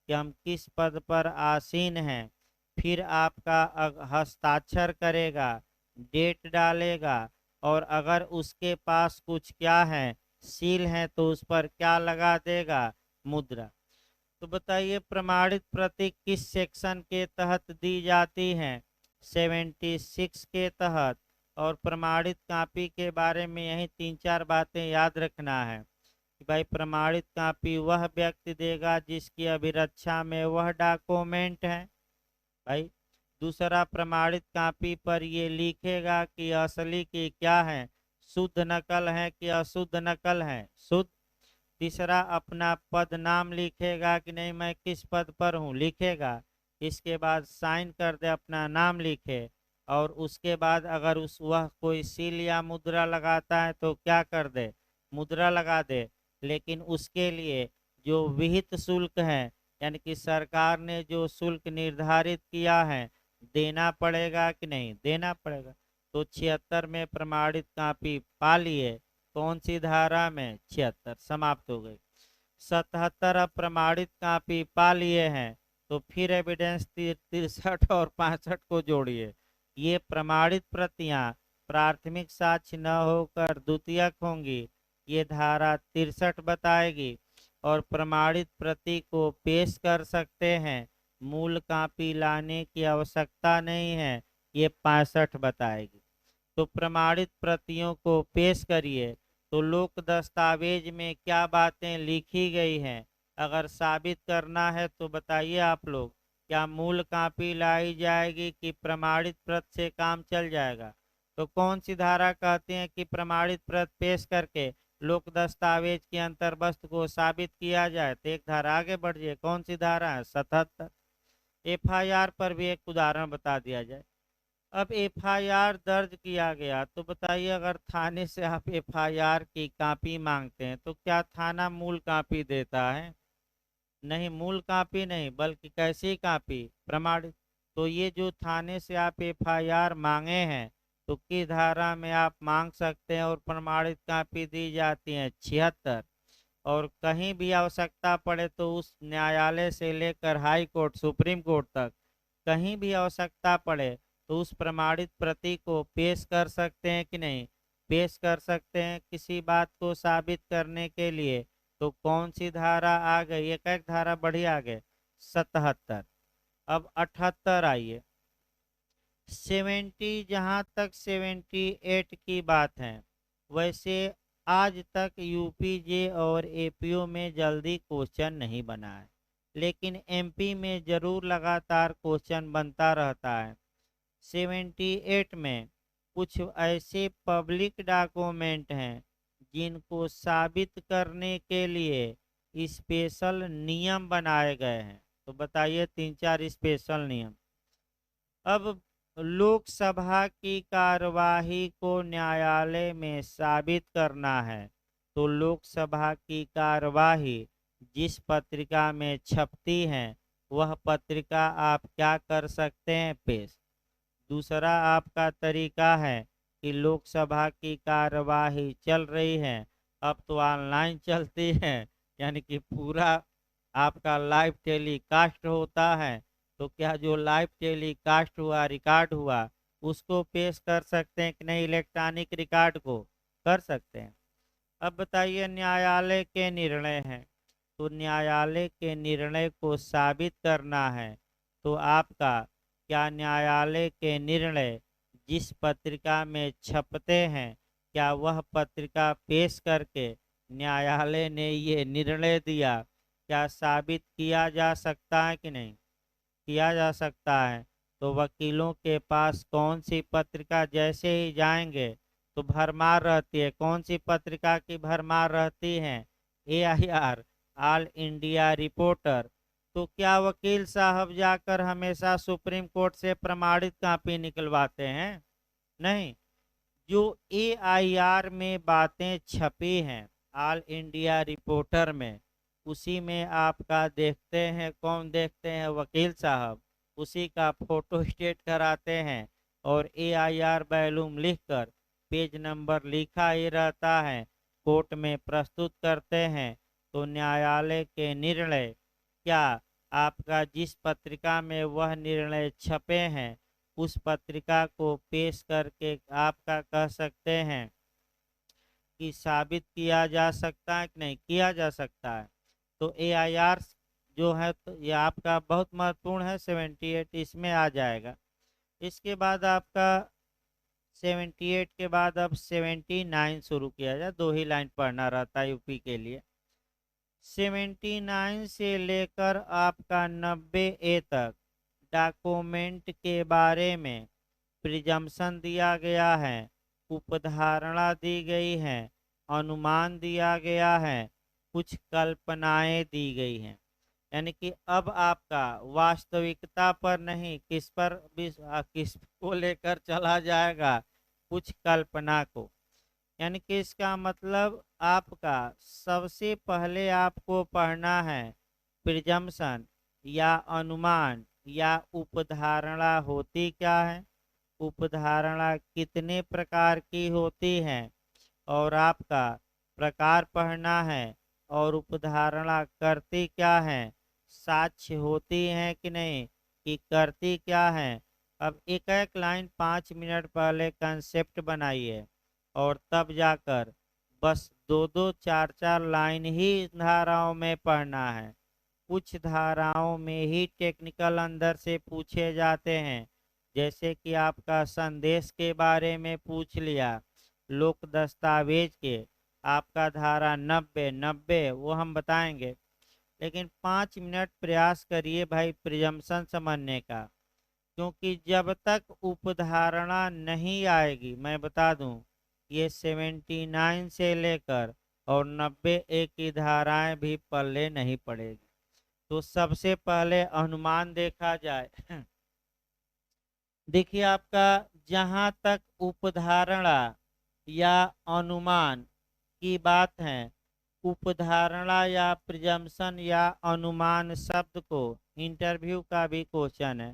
कि हम किस पद पर आसीन हैं, फिर आपका हस्ताक्षर करेगा, डेट डालेगा, और अगर उसके पास कुछ क्या है, सील है, तो उस पर क्या लगा देगा, मुद्रा। तो बताइए प्रमाणित प्रति किस सेक्शन के तहत दी जाती हैं, 76 के तहत। और प्रमाणित कॉपी के बारे में यही 3-4 बातें याद रखना है कि भाई प्रमाणित कॉपी वह व्यक्ति देगा जिसकी अभिरक्षा में वह डॉक्यूमेंट है भाई। दूसरा, प्रमाणित कॉपी पर ये लिखेगा कि असली की क्या है, शुद्ध नकल है कि अशुद्ध नकल है, शुद्ध। तीसरा, अपना पद नाम लिखेगा कि नहीं मैं किस पद पर हूँ, लिखेगा। इसके बाद साइन कर दे, अपना नाम लिखे, और उसके बाद अगर वह कोई सील या मुद्रा लगाता है तो क्या कर दे, मुद्रा लगा दे। लेकिन उसके लिए जो विहित शुल्क है, यानी कि सरकार ने जो शुल्क निर्धारित किया है, देना पड़ेगा कि नहीं, देना पड़ेगा। तो 76 में प्रमाणित कॉपी पा लिए, कौन सी धारा में, 76, समाप्त हो गई। 77 अब प्रमाणित कॉपी पा लिए हैं, तो फिर एविडेंस 63 और 65 को जोड़िए। ये प्रमाणित प्रतियां प्राथमिक साक्ष्य न होकर द्वितीयक होंगी, ये धारा 63 बताएगी। और प्रमाणित प्रति को पेश कर सकते हैं, मूल कॉपी लाने की आवश्यकता नहीं है, ये 65 बताएगी। तो प्रमाणित प्रतियों को पेश करिए। तो लोक दस्तावेज में क्या बातें लिखी गई हैं, अगर साबित करना है तो बताइए आप लोग, क्या मूल कॉपी लाई जाएगी कि प्रमाणित प्रत से काम चल जाएगा। तो कौन सी धारा कहते हैं कि प्रमाणित प्रत पेश करके लोक दस्तावेज की अंतर्वस्तु को साबित किया जाए। तो एक धारा आगे बढ़िए, कौन सी धारा है, 77। एफआईआर पर भी एक उदाहरण बता दिया जाए। अब एफआईआर दर्ज किया गया, तो बताइए अगर थाने से आप एफआईआर की कॉपी मांगते हैं तो क्या थाना मूल कॉपी देता है, नहीं, मूल कॉपी नहीं, बल्कि कैसी कॉपी, प्रमाणित। तो ये जो थाने से आप एफआईआर मांगे हैं, तो किस धारा में आप मांग सकते हैं और प्रमाणित कॉपी दी जाती है, 76। और कहीं भी आवश्यकता पड़े तो उस न्यायालय से लेकर हाई कोर्ट, सुप्रीम कोर्ट तक कहीं भी आवश्यकता पड़े तो उस प्रमाणित प्रति को पेश कर सकते हैं कि नहीं, पेश कर सकते हैं किसी बात को साबित करने के लिए। तो कौन सी धारा आ गई, एक एक धारा बढ़ी आ गए, 77। अब 78 आइए। 70, जहाँ तक 78 की बात है, वैसे आज तक यूपीजे और एपीओ में जल्दी क्वेश्चन नहीं बना है, लेकिन एमपी में जरूर लगातार क्वेश्चन बनता रहता है। 78 में कुछ ऐसे पब्लिक डॉक्यूमेंट हैं जिनको साबित करने के लिए स्पेशल नियम बनाए गए हैं। तो बताइए 3-4 स्पेशल नियम। अब लोकसभा की कार्यवाही को न्यायालय में साबित करना है, तो लोकसभा की कार्यवाही जिस पत्रिका में छपती है वह पत्रिका आप क्या कर सकते हैं, पेश। दूसरा आपका तरीका है कि लोकसभा की कार्यवाही चल रही है, अब तो ऑनलाइन चलती है, यानी कि पूरा आपका लाइव टेलीकास्ट होता है। तो क्या जो लाइव टेलीकास्ट हुआ, रिकॉर्ड हुआ, उसको पेश कर सकते हैं कि नहीं, इलेक्ट्रॉनिक रिकॉर्ड को कर सकते हैं। अब बताइए न्यायालय के निर्णय हैं, तो न्यायालय के निर्णय को साबित करना है, तो आपका क्या न्यायालय के निर्णय जिस पत्रिका में छपते हैं, क्या वह पत्रिका पेश करके न्यायालय ने ये निर्णय दिया, क्या साबित किया जा सकता है कि नहीं, किया जा सकता है। तो वकीलों के पास कौन सी पत्रिका जैसे ही जाएंगे तो भरमार रहती है, कौन सी पत्रिका की भरमार रहती है, AIR, ऑल इंडिया रिपोर्टर। तो क्या वकील साहब जाकर हमेशा सुप्रीम कोर्ट से प्रमाणित कॉपी निकलवाते हैं? नहीं। जो एआईआर में बातें छपी हैं, ऑल इंडिया रिपोर्टर में, उसी में आपका देखते हैं, कौन देखते हैं? वकील साहब। उसी का फोटो स्टेट कराते हैं और एआईआर वॉल्यूम लिखकर पेज नंबर लिखा ही रहता है, कोर्ट में प्रस्तुत करते हैं। तो न्यायालय के निर्णय क्या आपका जिस पत्रिका में वह निर्णय छपे हैं, उस पत्रिका को पेश करके आपका कह सकते हैं कि साबित किया जा सकता है कि नहीं किया जा सकता है। तो एआईआर जो है तो ये आपका बहुत महत्वपूर्ण है, 78 इसमें आ जाएगा। इसके बाद आपका 78 के बाद अब 79 शुरू किया जाए, 2 ही लाइन पढ़ना रहता है यूपी के लिए। 79 से लेकर आपका 90A तक डॉक्यूमेंट के बारे में प्रिजम्पशन दिया गया है, उपधारणा दी गई है, अनुमान दिया गया है, कुछ कल्पनाएं दी गई हैं। यानी कि अब आपका वास्तविकता पर नहीं, किस पर किस को लेकर चला जाएगा? कुछ कल्पना को। यानी कि इसका मतलब आपका सबसे पहले आपको पढ़ना है प्रिजम्पशन या अनुमान या उपधारणा होती क्या है, उपधारणा कितने प्रकार की होती है, और आपका प्रकार पढ़ना है, और उपधारणा करती क्या है, साक्ष्य होती है कि नहीं, कि करती क्या है। अब एक एक लाइन 5 मिनट पहले कंसेप्ट बनाइए और तब जाकर बस 2-2 4-4 लाइन ही धाराओं में पढ़ना है। कुछ धाराओं में ही टेक्निकल अंदर से पूछे जाते हैं, जैसे कि आपका संदेश के बारे में पूछ लिया, लोक दस्तावेज के आपका धारा 90 वो हम बताएंगे। लेकिन 5 मिनट प्रयास करिए भाई प्रिजम्पशन समझने का, क्योंकि जब तक उपधारणा नहीं आएगी, मैं बता दूं, ये 79 से लेकर और 90A की धाराएं भी पल्ले नहीं पड़ेगी। तो सबसे पहले अनुमान देखा जाए। देखिए आपका जहां तक उपधारणा या अनुमान की बात है, उपधारणा या प्रिजम्पशन या अनुमान शब्द को इंटरव्यू का भी क्वेश्चन है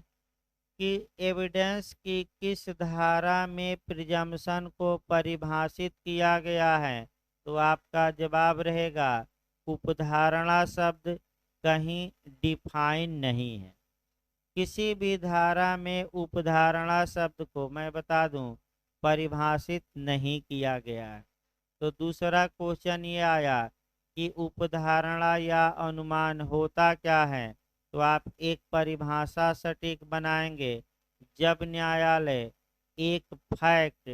कि एविडेंस की किस धारा में प्रिजम्पशन को परिभाषित किया गया है, तो आपका जवाब रहेगा उपधारणा शब्द कहीं डिफाइन नहीं है। किसी भी धारा में उपधारणा शब्द को मैं बता दूं परिभाषित नहीं किया गया है। तो दूसरा क्वेश्चन ये आया कि उपधारणा या अनुमान होता क्या है, तो आप एक परिभाषा सटीक बनाएंगे जब न्यायालय एक फैक्ट,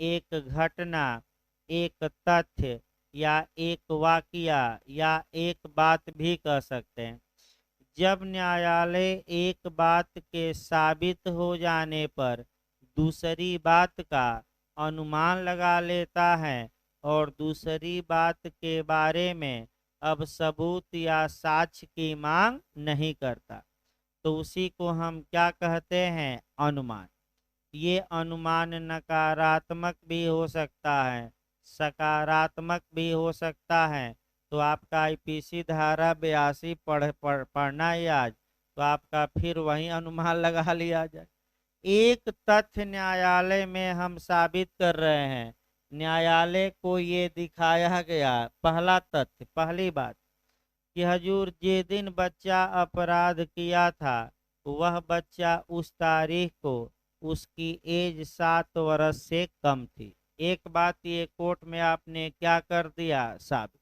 एक घटना, एक तथ्य या एक वाकया या एक बात भी कह सकते हैं, जब न्यायालय एक बात के साबित हो जाने पर दूसरी बात का अनुमान लगा लेता है और दूसरी बात के बारे में अब सबूत या साक्ष्य की मांग नहीं करता, तो उसी को हम क्या कहते हैं? अनुमान। ये अनुमान नकारात्मक भी हो सकता है, सकारात्मक भी हो सकता है। तो आपका आईपीसी धारा 82 पढ़ना है आज, तो आपका फिर वही अनुमान लगा लिया जाए। एक तथ्य न्यायालय में हम साबित कर रहे हैं, न्यायालय को ये दिखाया गया, पहला तथ्य, पहली बात कि हजूर जिस दिन बच्चा अपराध किया था वह बच्चा उस तारीख को उसकी एज 7 वर्ष से कम थी। एक बात ये कोर्ट में आपने क्या कर दिया? साबित।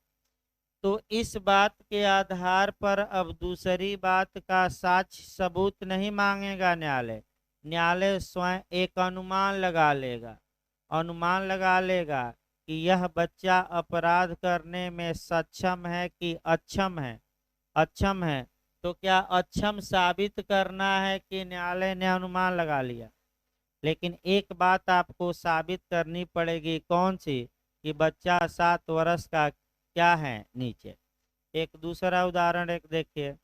तो इस बात के आधार पर अब दूसरी बात का साक्ष्य सबूत नहीं मांगेगा न्यायालय, न्यायालय स्वयं एक अनुमान लगा लेगा, अनुमान लगा लेगा कि यह बच्चा अपराध करने में सक्षम है कि अक्षम है। अक्षम है तो क्या अक्षम साबित करना है कि न्यायालय ने अनुमान लगा लिया? लेकिन एक बात आपको साबित करनी पड़ेगी, कौन सी? कि बच्चा 7 वर्ष का क्या है नीचे। एक दूसरा उदाहरण एक देखिए,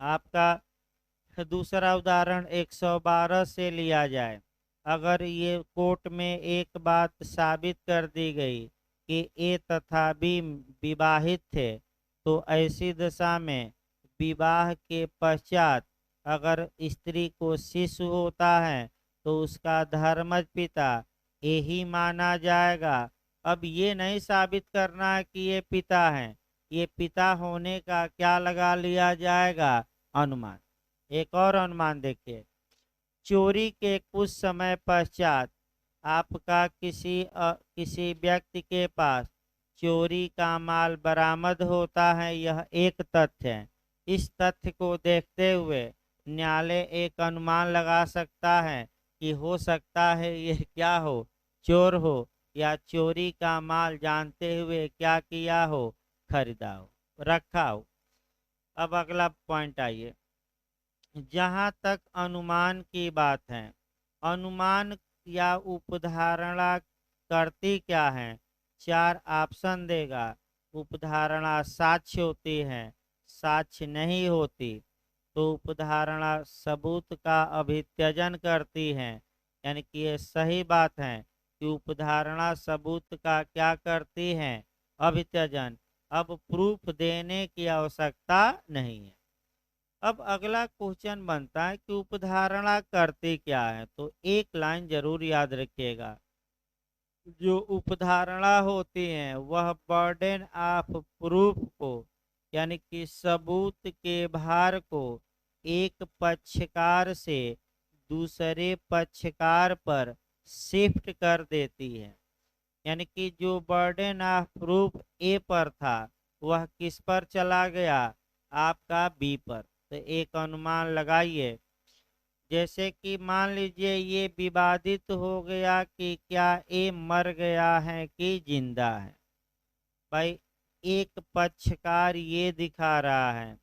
आपका दूसरा उदाहरण 112 से लिया जाए। अगर ये कोर्ट में एक बात साबित कर दी गई कि ए तथा बी विवाहित थे, तो ऐसी दशा में विवाह के पश्चात अगर स्त्री को शिशु होता है तो उसका धर्मज पिता यही माना जाएगा। अब ये नहीं साबित करना है कि ये पिता हैं, ये पिता होने का क्या लगा लिया जाएगा, अनुमान। एक और अनुमान देखिए, चोरी के कुछ समय पश्चात आपका किसी व्यक्ति के पास चोरी का माल बरामद होता है, यह एक तथ्य है। इस तथ्य को देखते हुए न्यायालय एक अनुमान लगा सकता है कि हो सकता है यह क्या हो, चोर हो, या चोरी का माल जानते हुए क्या किया हो, खरीदा हो, रखा हो। अब अगला पॉइंट आइए, जहाँ तक अनुमान की बात है, अनुमान या उपधारणा करती क्या है, 4 ऑप्शन देगा। उपधारणा साक्ष्य होती है, साक्ष्य नहीं होती। तो उपधारणा सबूत का अभित्यजन करती है, यानी कि ये सही बात है कि उपधारणा सबूत का क्या करती है, अभित्यजन। अब प्रूफ देने की आवश्यकता नहीं है। अब अगला क्वेश्चन बनता है कि उपधारणा करती क्या है। तो एक लाइन जरूर याद रखिएगा, जो उपधारणा होती है वह बर्डन ऑफ प्रूफ को, यानी कि सबूत के भार को एक पक्षकार से दूसरे पक्षकार पर शिफ्ट कर देती है। यानी कि जो बर्डन ऑफ प्रूफ ए पर था वह किस पर चला गया, आपका बी पर। तो एक अनुमान लगाइए, जैसे कि मान लीजिए ये विवादित हो गया कि क्या ए मर गया है कि जिंदा है। भाई एक पक्षकार ये दिखा रहा है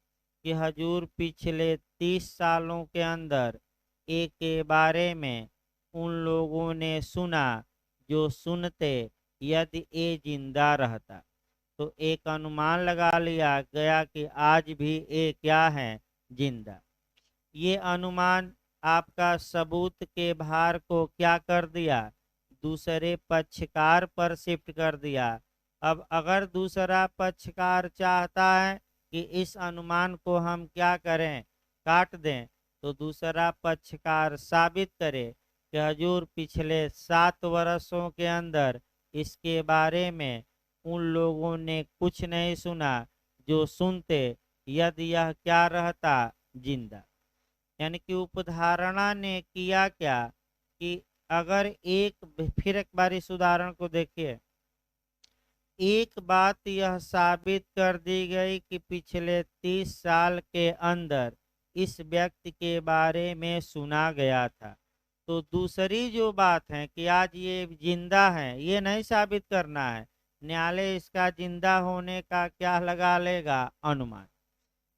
कि हजूर पिछले 30 सालों के अंदर ए के बारे में उन लोगों ने सुना जो सुनते यदि ए जिंदा रहता। तो एक अनुमान लगा लिया गया कि आज भी ए क्या है, जिंदा। ये अनुमान आपका सबूत के भार को क्या कर दिया, दूसरे पक्षकार पर शिफ्ट कर दिया। अब अगर दूसरा पक्षकार चाहता है कि इस अनुमान को हम क्या करें, काट दें, तो दूसरा पक्षकार साबित करे कि हजूर पिछले 7 वर्षों के अंदर इसके बारे में उन लोगों ने कुछ नहीं सुना जो सुनते यदि यह क्या रहता, जिंदा। यानी कि उपधारणा ने किया क्या कि अगर फिर एक बार इस उदाहरण को देखिए, एक बात यह साबित कर दी गई कि पिछले 30 साल के अंदर इस व्यक्ति के बारे में सुना गया था। तो दूसरी जो बात है कि आज ये जिंदा है, ये नहीं साबित करना है। न्यायालय इसका जिंदा होने का क्या लगा लेगा, अनुमान।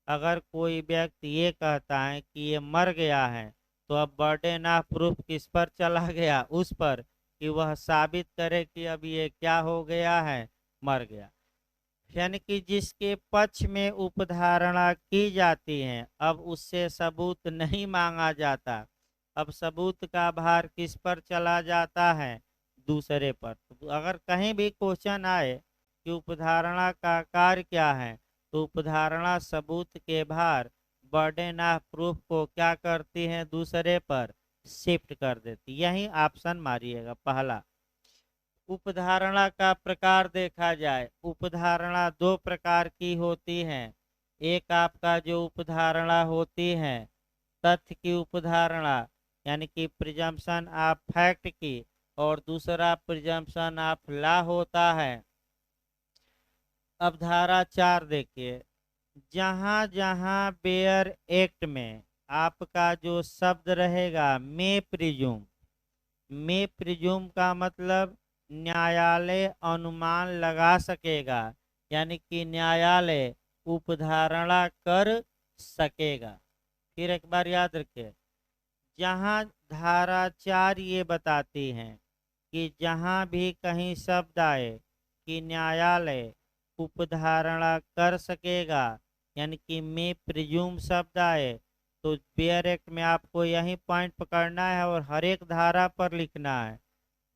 अगर कोई व्यक्ति ये कहता है कि ये मर गया है, तो अब बर्डन ऑफ प्रूफ किस पर चला गया, उस पर कि वह साबित करे कि अब ये क्या हो गया है, मर गया। यानी कि जिसके पक्ष में उपधारणा की जाती है अब उससे सबूत नहीं मांगा जाता। अब सबूत का भार किस पर चला जाता है, दूसरे पर। तो अगर कहीं भी क्वेश्चन आए कि उपधारणा का कार्य क्या है, तो उपधारणा सबूत के भार बर्डन ऑफ प्रूफ को क्या करती है, दूसरे पर शिफ्ट कर देती। यही ऑप्शन मारिएगा पहला। उपधारणा का प्रकार देखा जाए, उपधारणा 2 प्रकार की होती है। एक आपका जो उपधारणा होती है तथ्य की उपधारणा, यानी कि प्रिजम्पशन ऑफ फैक्ट की, और दूसरा प्रिजम्पशन ऑफ लॉ होता है। अब धारा 4 देखिए, जहाँ जहाँ बेयर एक्ट में आपका जो शब्द रहेगा मे प्रिज्यूम का मतलब न्यायालय अनुमान लगा सकेगा, यानी कि न्यायालय उपधारणा कर सकेगा। फिर एक बार याद रखिए, जहाँ धारा 4 ये बताती है कि जहाँ भी कहीं शब्द आए कि न्यायालय उपधारणा कर सकेगा, यानी कि मे प्रिज्यूम शब्द आए तो बेयर एक्ट में आपको यही पॉइंट पकड़ना है और हर एक धारा पर लिखना है।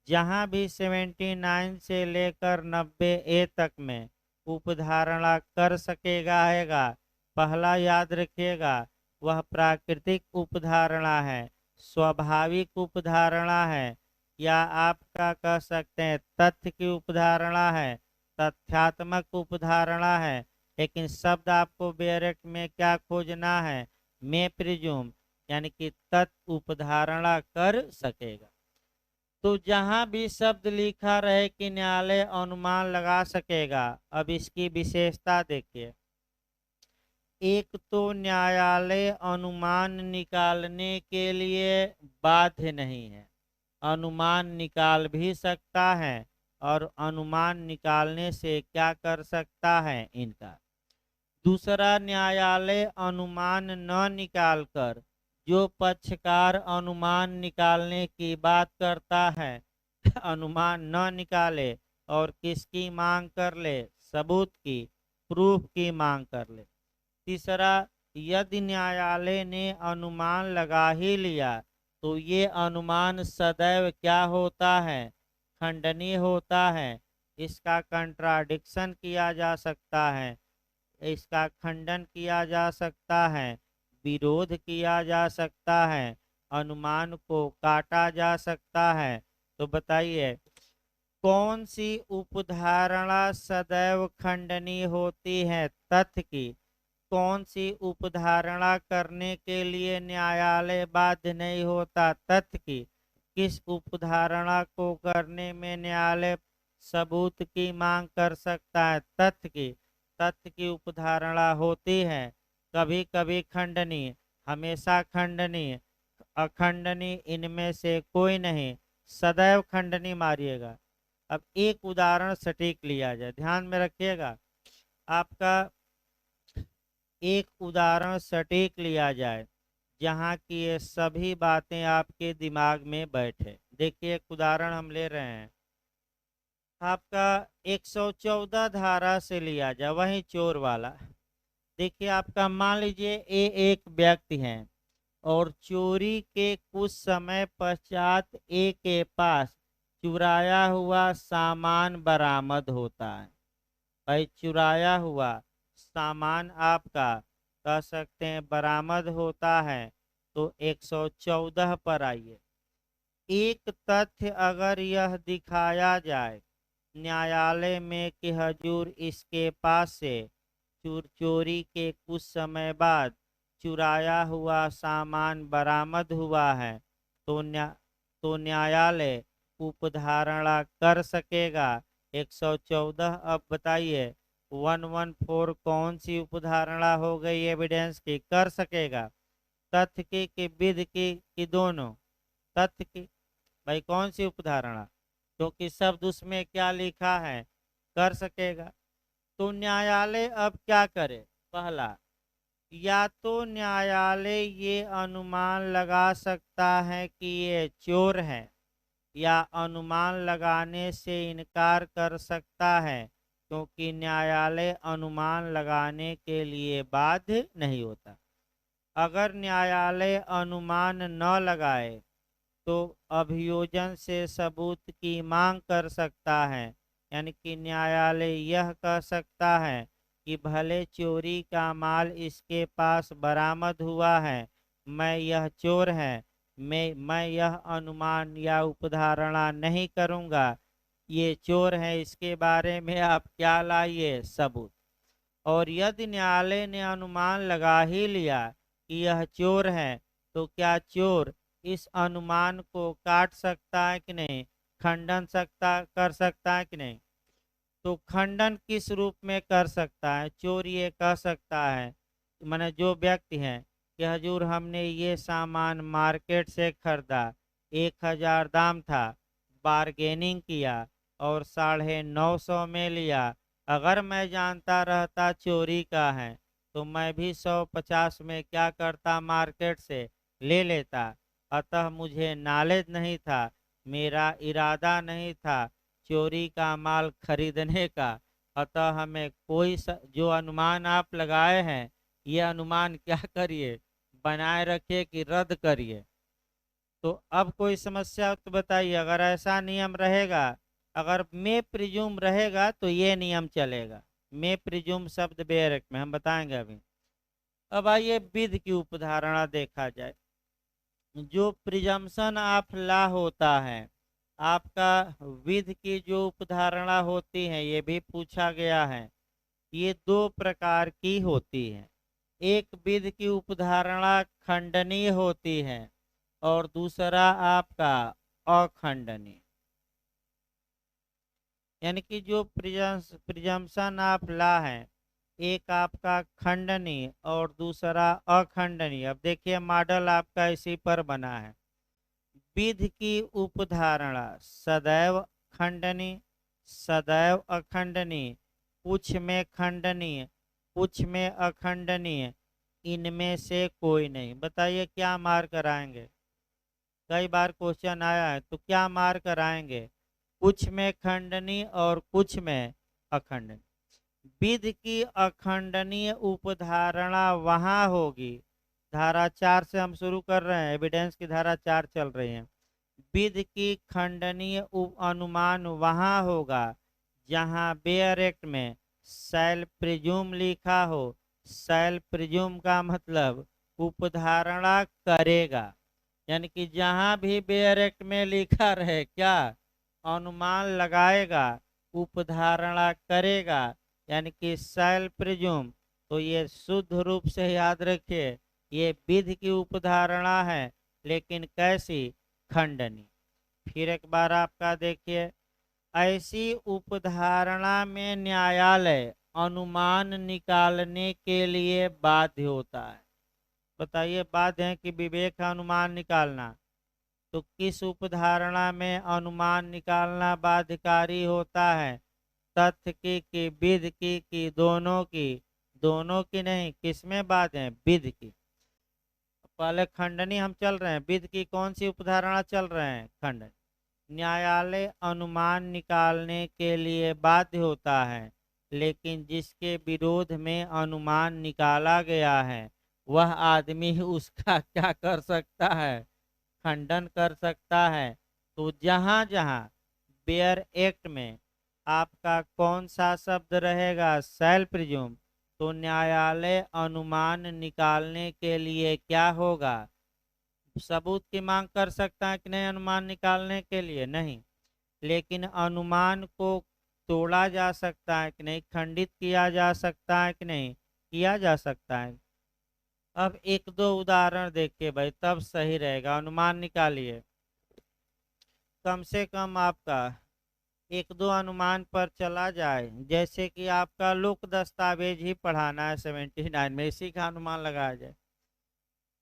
जहाँ भी 79 से लेकर 90A तक में उपधारणा कर सकेगा आएगा, पहला याद रखिएगा वह प्राकृतिक उपधारणा है, स्वाभाविक उपधारणा है, या आपका कह सकते हैं तथ्य की उपधारणा है, तथ्यात्मक उपधारणा है। लेकिन शब्द आपको बेयर एक्ट में क्या खोजना है, मे प्रिज्यूम, यानी कि तथ्य उपधारणा कर सकेगा। तो जहां भी शब्द लिखा रहे कि न्यायालय अनुमान लगा सकेगा, अब इसकी विशेषता देखिए। एक तो न्यायालय अनुमान निकालने के लिए बाध्य नहीं है, अनुमान निकाल भी सकता है और अनुमान निकालने से क्या कर सकता है इनका। दूसरा, न्यायालय अनुमान न निकालकर जो पक्षकार अनुमान निकालने की बात करता है अनुमान न निकाले और किसकी मांग कर ले, सबूत की, प्रूफ की मांग कर ले। तीसरा, यदि न्यायालय ने अनुमान लगा ही लिया तो ये अनुमान सदैव क्या होता है, खंडनीय होता है। इसका कंट्राडिक्शन किया जा सकता है, इसका खंडन किया जा सकता है, विरोध किया जा सकता है, अनुमान को काटा जा सकता है। तो बताइए कौन सी उपधारणा सदैव खंडनीय होती है, तथ्य की। कौन सी उपधारणा करने के लिए न्यायालय बाध्य नहीं होता, तथ्य की। किस उपधारणा को करने में न्यायालय सबूत की मांग कर सकता है, तथ्य की। तथ्य की उपधारणा होती है कभी कभी खंडनीय, हमेशा खंडनीय, अखंडनीय, इनमें से कोई नहीं, सदैव खंडनीय मारिएगा। अब एक उदाहरण सटीक लिया जाए, ध्यान में रखिएगा, आपका एक उदाहरण सटीक लिया जाए जहाँ की ये सभी बातें आपके दिमाग में बैठे। देखिए एक उदाहरण हम ले रहे हैं, आपका 114 धारा से लिया जाए, वही चोर वाला। देखिए आपका मान लीजिए ये एक व्यक्ति है और चोरी के कुछ समय पश्चात ए के पास चुराया हुआ सामान बरामद होता है। भाई चुराया हुआ सामान आपका कह सकते हैं बरामद होता है। तो 114 पर आइए। एक तथ्य अगर यह दिखाया जाए न्यायालय में कि हजूर इसके पास से चोरी के कुछ समय बाद चुराया हुआ सामान बरामद हुआ है, तो न्यायालय उपधारणा कर सकेगा 114। अब बताइए 114 कौन सी उपधारणा हो गई एविडेंस की, कर सकेगा, तथ्य की कि विधि की कि दोनों, तथ्य की। भाई कौन सी उपधारणा, क्योंकि शब्द उसमें क्या लिखा है, कर सकेगा। तो न्यायालय अब क्या करे, पहला, या तो न्यायालय ये अनुमान लगा सकता है कि ये चोर है, या अनुमान लगाने से इनकार कर सकता है, क्योंकि न्यायालय अनुमान लगाने के लिए बाध्य नहीं होता। अगर न्यायालय अनुमान न लगाए तो अभियोजन से सबूत की मांग कर सकता है, यानी कि न्यायालय यह कह सकता है कि भले चोरी का माल इसके पास बरामद हुआ है, मैं यह चोर है, मैं यह अनुमान या उपधारणा नहीं करूंगा, ये चोर है, इसके बारे में आप क्या लाइए, सबूत। और यदि न्यायालय ने अनुमान लगा ही लिया कि यह चोर है, तो क्या चोर इस अनुमान को काट सकता है कि नहीं, खंडन कर सकता है कि नहीं। तो खंडन किस रूप में कर सकता है, चोर ये कह सकता है, माने जो व्यक्ति है कि हजूर हमने ये सामान मार्केट से खरीदा, 1000 दाम था, बार्गेनिंग किया और 950 में लिया। अगर मैं जानता रहता चोरी का है तो मैं भी 150 में क्या करता, मार्केट से ले लेता। अतः मुझे नॉलेज नहीं था, मेरा इरादा नहीं था चोरी का माल खरीदने का, अतः हमें कोई जो अनुमान आप लगाए हैं ये अनुमान क्या करिए, बनाए रखिए कि रद्द करिए। तो अब कोई समस्या तो बताइए। अगर ऐसा नियम रहेगा, अगर मे प्रिज्यूम रहेगा तो ये नियम चलेगा। मे प्रिज्यूम शब्द बेयरक में हम बताएंगे अभी। अब आइए विध की उपधारणा देखा जाए। जो प्रिजम्पशन ऑफ लॉ होता है, आपका विध की जो उपधारणा होती है ये भी पूछा गया है। ये दो प्रकार की होती है। एक विध की उपधारणा खंडनीय होती है और दूसरा आपका अखंडनीय। यानी कि जो प्रिजम्पशन ऑफ लॉ है, एक आपका खंडनीय और दूसरा अखंडनीय। अब देखिए मॉडल आपका इसी पर बना है। विध की उपधारणा सदैव खंडनीय, सदैव अखंडनीय, कुछ में खंडनीय, कुछ में अखंडनीय, इनमें से कोई नहीं। बताइए क्या मार कराएंगे। कई बार क्वेश्चन आया है, तो क्या मार कराएंगे। कुछ में खंडनीय और कुछ में अखंडनीय। विध की अखंडनीय उपधारणा वहां होगी, धारा 4 से हम शुरू कर रहे हैं, एविडेंस की धारा 4 चल रही है। विध की खंडनीय अनुमान वहां होगा जहां बेयर एक्ट में शैल प्रिज्यूम लिखा हो। शैल प्रिज्यूम का मतलब उपधारणा करेगा, यानी कि जहां भी बेयर एक्ट में लिखा रहे क्या, अनुमान लगाएगा, उपधारणा करेगा, यानी कि शैल प्रिज्यूम। तो ये शुद्ध रूप से याद रखिए, ये विधि की उपधारणा है, लेकिन कैसी, खंडनी। फिर एक बार आपका देखिए, ऐसी उपधारणा में न्यायालय अनुमान निकालने के लिए बाध्य होता है। बताइए बाध्य है कि विवेक का अनुमान निकालना। तो किस उपधारणा में अनुमान निकालना बाध्यकारी होता है, तथ्य की कि विधि की दोनों की। दोनों की नहीं, किसमें बाध्य है, विधि की। पहले खंडनी हम चल रहे हैं, विधि की कौन सी उपधारणा चल रहे हैं, खंडनी। न्यायालय अनुमान निकालने के लिए बाध्य होता है, लेकिन जिसके विरोध में अनुमान निकाला गया है वह आदमी उसका क्या कर सकता है, खंडन कर सकता है। तो जहां जहां बेयर एक्ट में आपका कौन सा शब्द रहेगा, शैल प्रिज्यूम, तो न्यायालय अनुमान निकालने के लिए क्या होगा, सबूत की मांग कर सकता है कि नहीं अनुमान निकालने के लिए, नहीं। लेकिन अनुमान को तोड़ा जा सकता है कि नहीं, खंडित किया जा सकता है कि नहीं, किया जा सकता है। अब एक दो उदाहरण देखिए भाई, तब सही रहेगा। अनुमान निकालिए, कम से कम आपका एक दो अनुमान पर चला जाए। जैसे कि आपका लोक दस्तावेज ही पढ़ाना है 79 में, इसी का अनुमान लगाया जाए।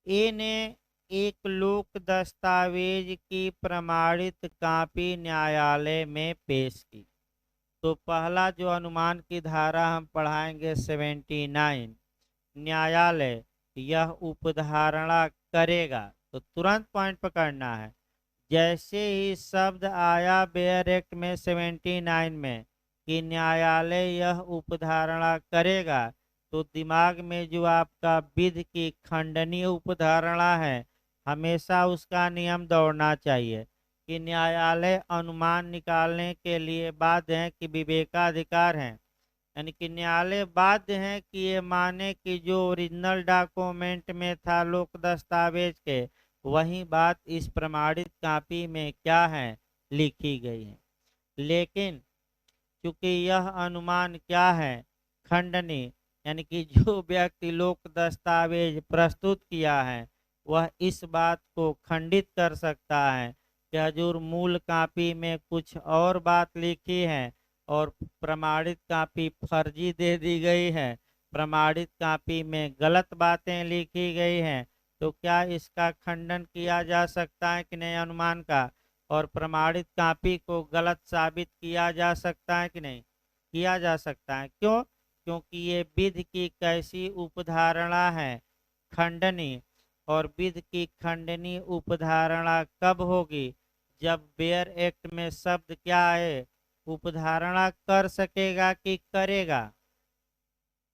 ए ने एक लोक दस्तावेज की प्रमाणित कॉपी न्यायालय में पेश की। तो पहला जो अनुमान की धारा हम पढ़ाएंगे 79, न्यायालय यह उपधारणा करेगा। तो तुरंत पॉइंट पकड़ना है। जैसे ही शब्द आया बेयर एक्ट में 79 में कि न्यायालय यह उपधारणा करेगा, तो दिमाग में जो आपका विधि की खंडनीय उपधारणा है, हमेशा उसका नियम दौड़ना चाहिए कि न्यायालय अनुमान निकालने के लिए बाध्य है कि विवेकाधिकार है। यानी कि न्यायालय बाध्य है कि ये माने कि जो ओरिजिनल डॉक्यूमेंट में था लोक दस्तावेज के, वही बात इस प्रमाणित कॉपी में क्या है, लिखी गई है। लेकिन चूंकि यह अनुमान क्या है, खंडनी, यानी कि जो व्यक्ति लोक दस्तावेज प्रस्तुत किया है वह इस बात को खंडित कर सकता है कि हजूर मूल कॉपी में कुछ और बात लिखी है और प्रमाणित कॉपी फर्जी दे दी गई है, प्रमाणित कॉपी में गलत बातें लिखी गई हैं। तो क्या इसका खंडन किया जा सकता है कि नहीं अनुमान का, और प्रमाणित कॉपी को गलत साबित किया जा सकता है कि नहीं, किया जा सकता है। क्यों, क्योंकि ये विधि की कैसी उपधारणा है, खंडनी। और विधि की खंडनी उपधारणा कब होगी, जब बेयर एक्ट में शब्द क्या आए, उपधारणा कर सकेगा कि करेगा?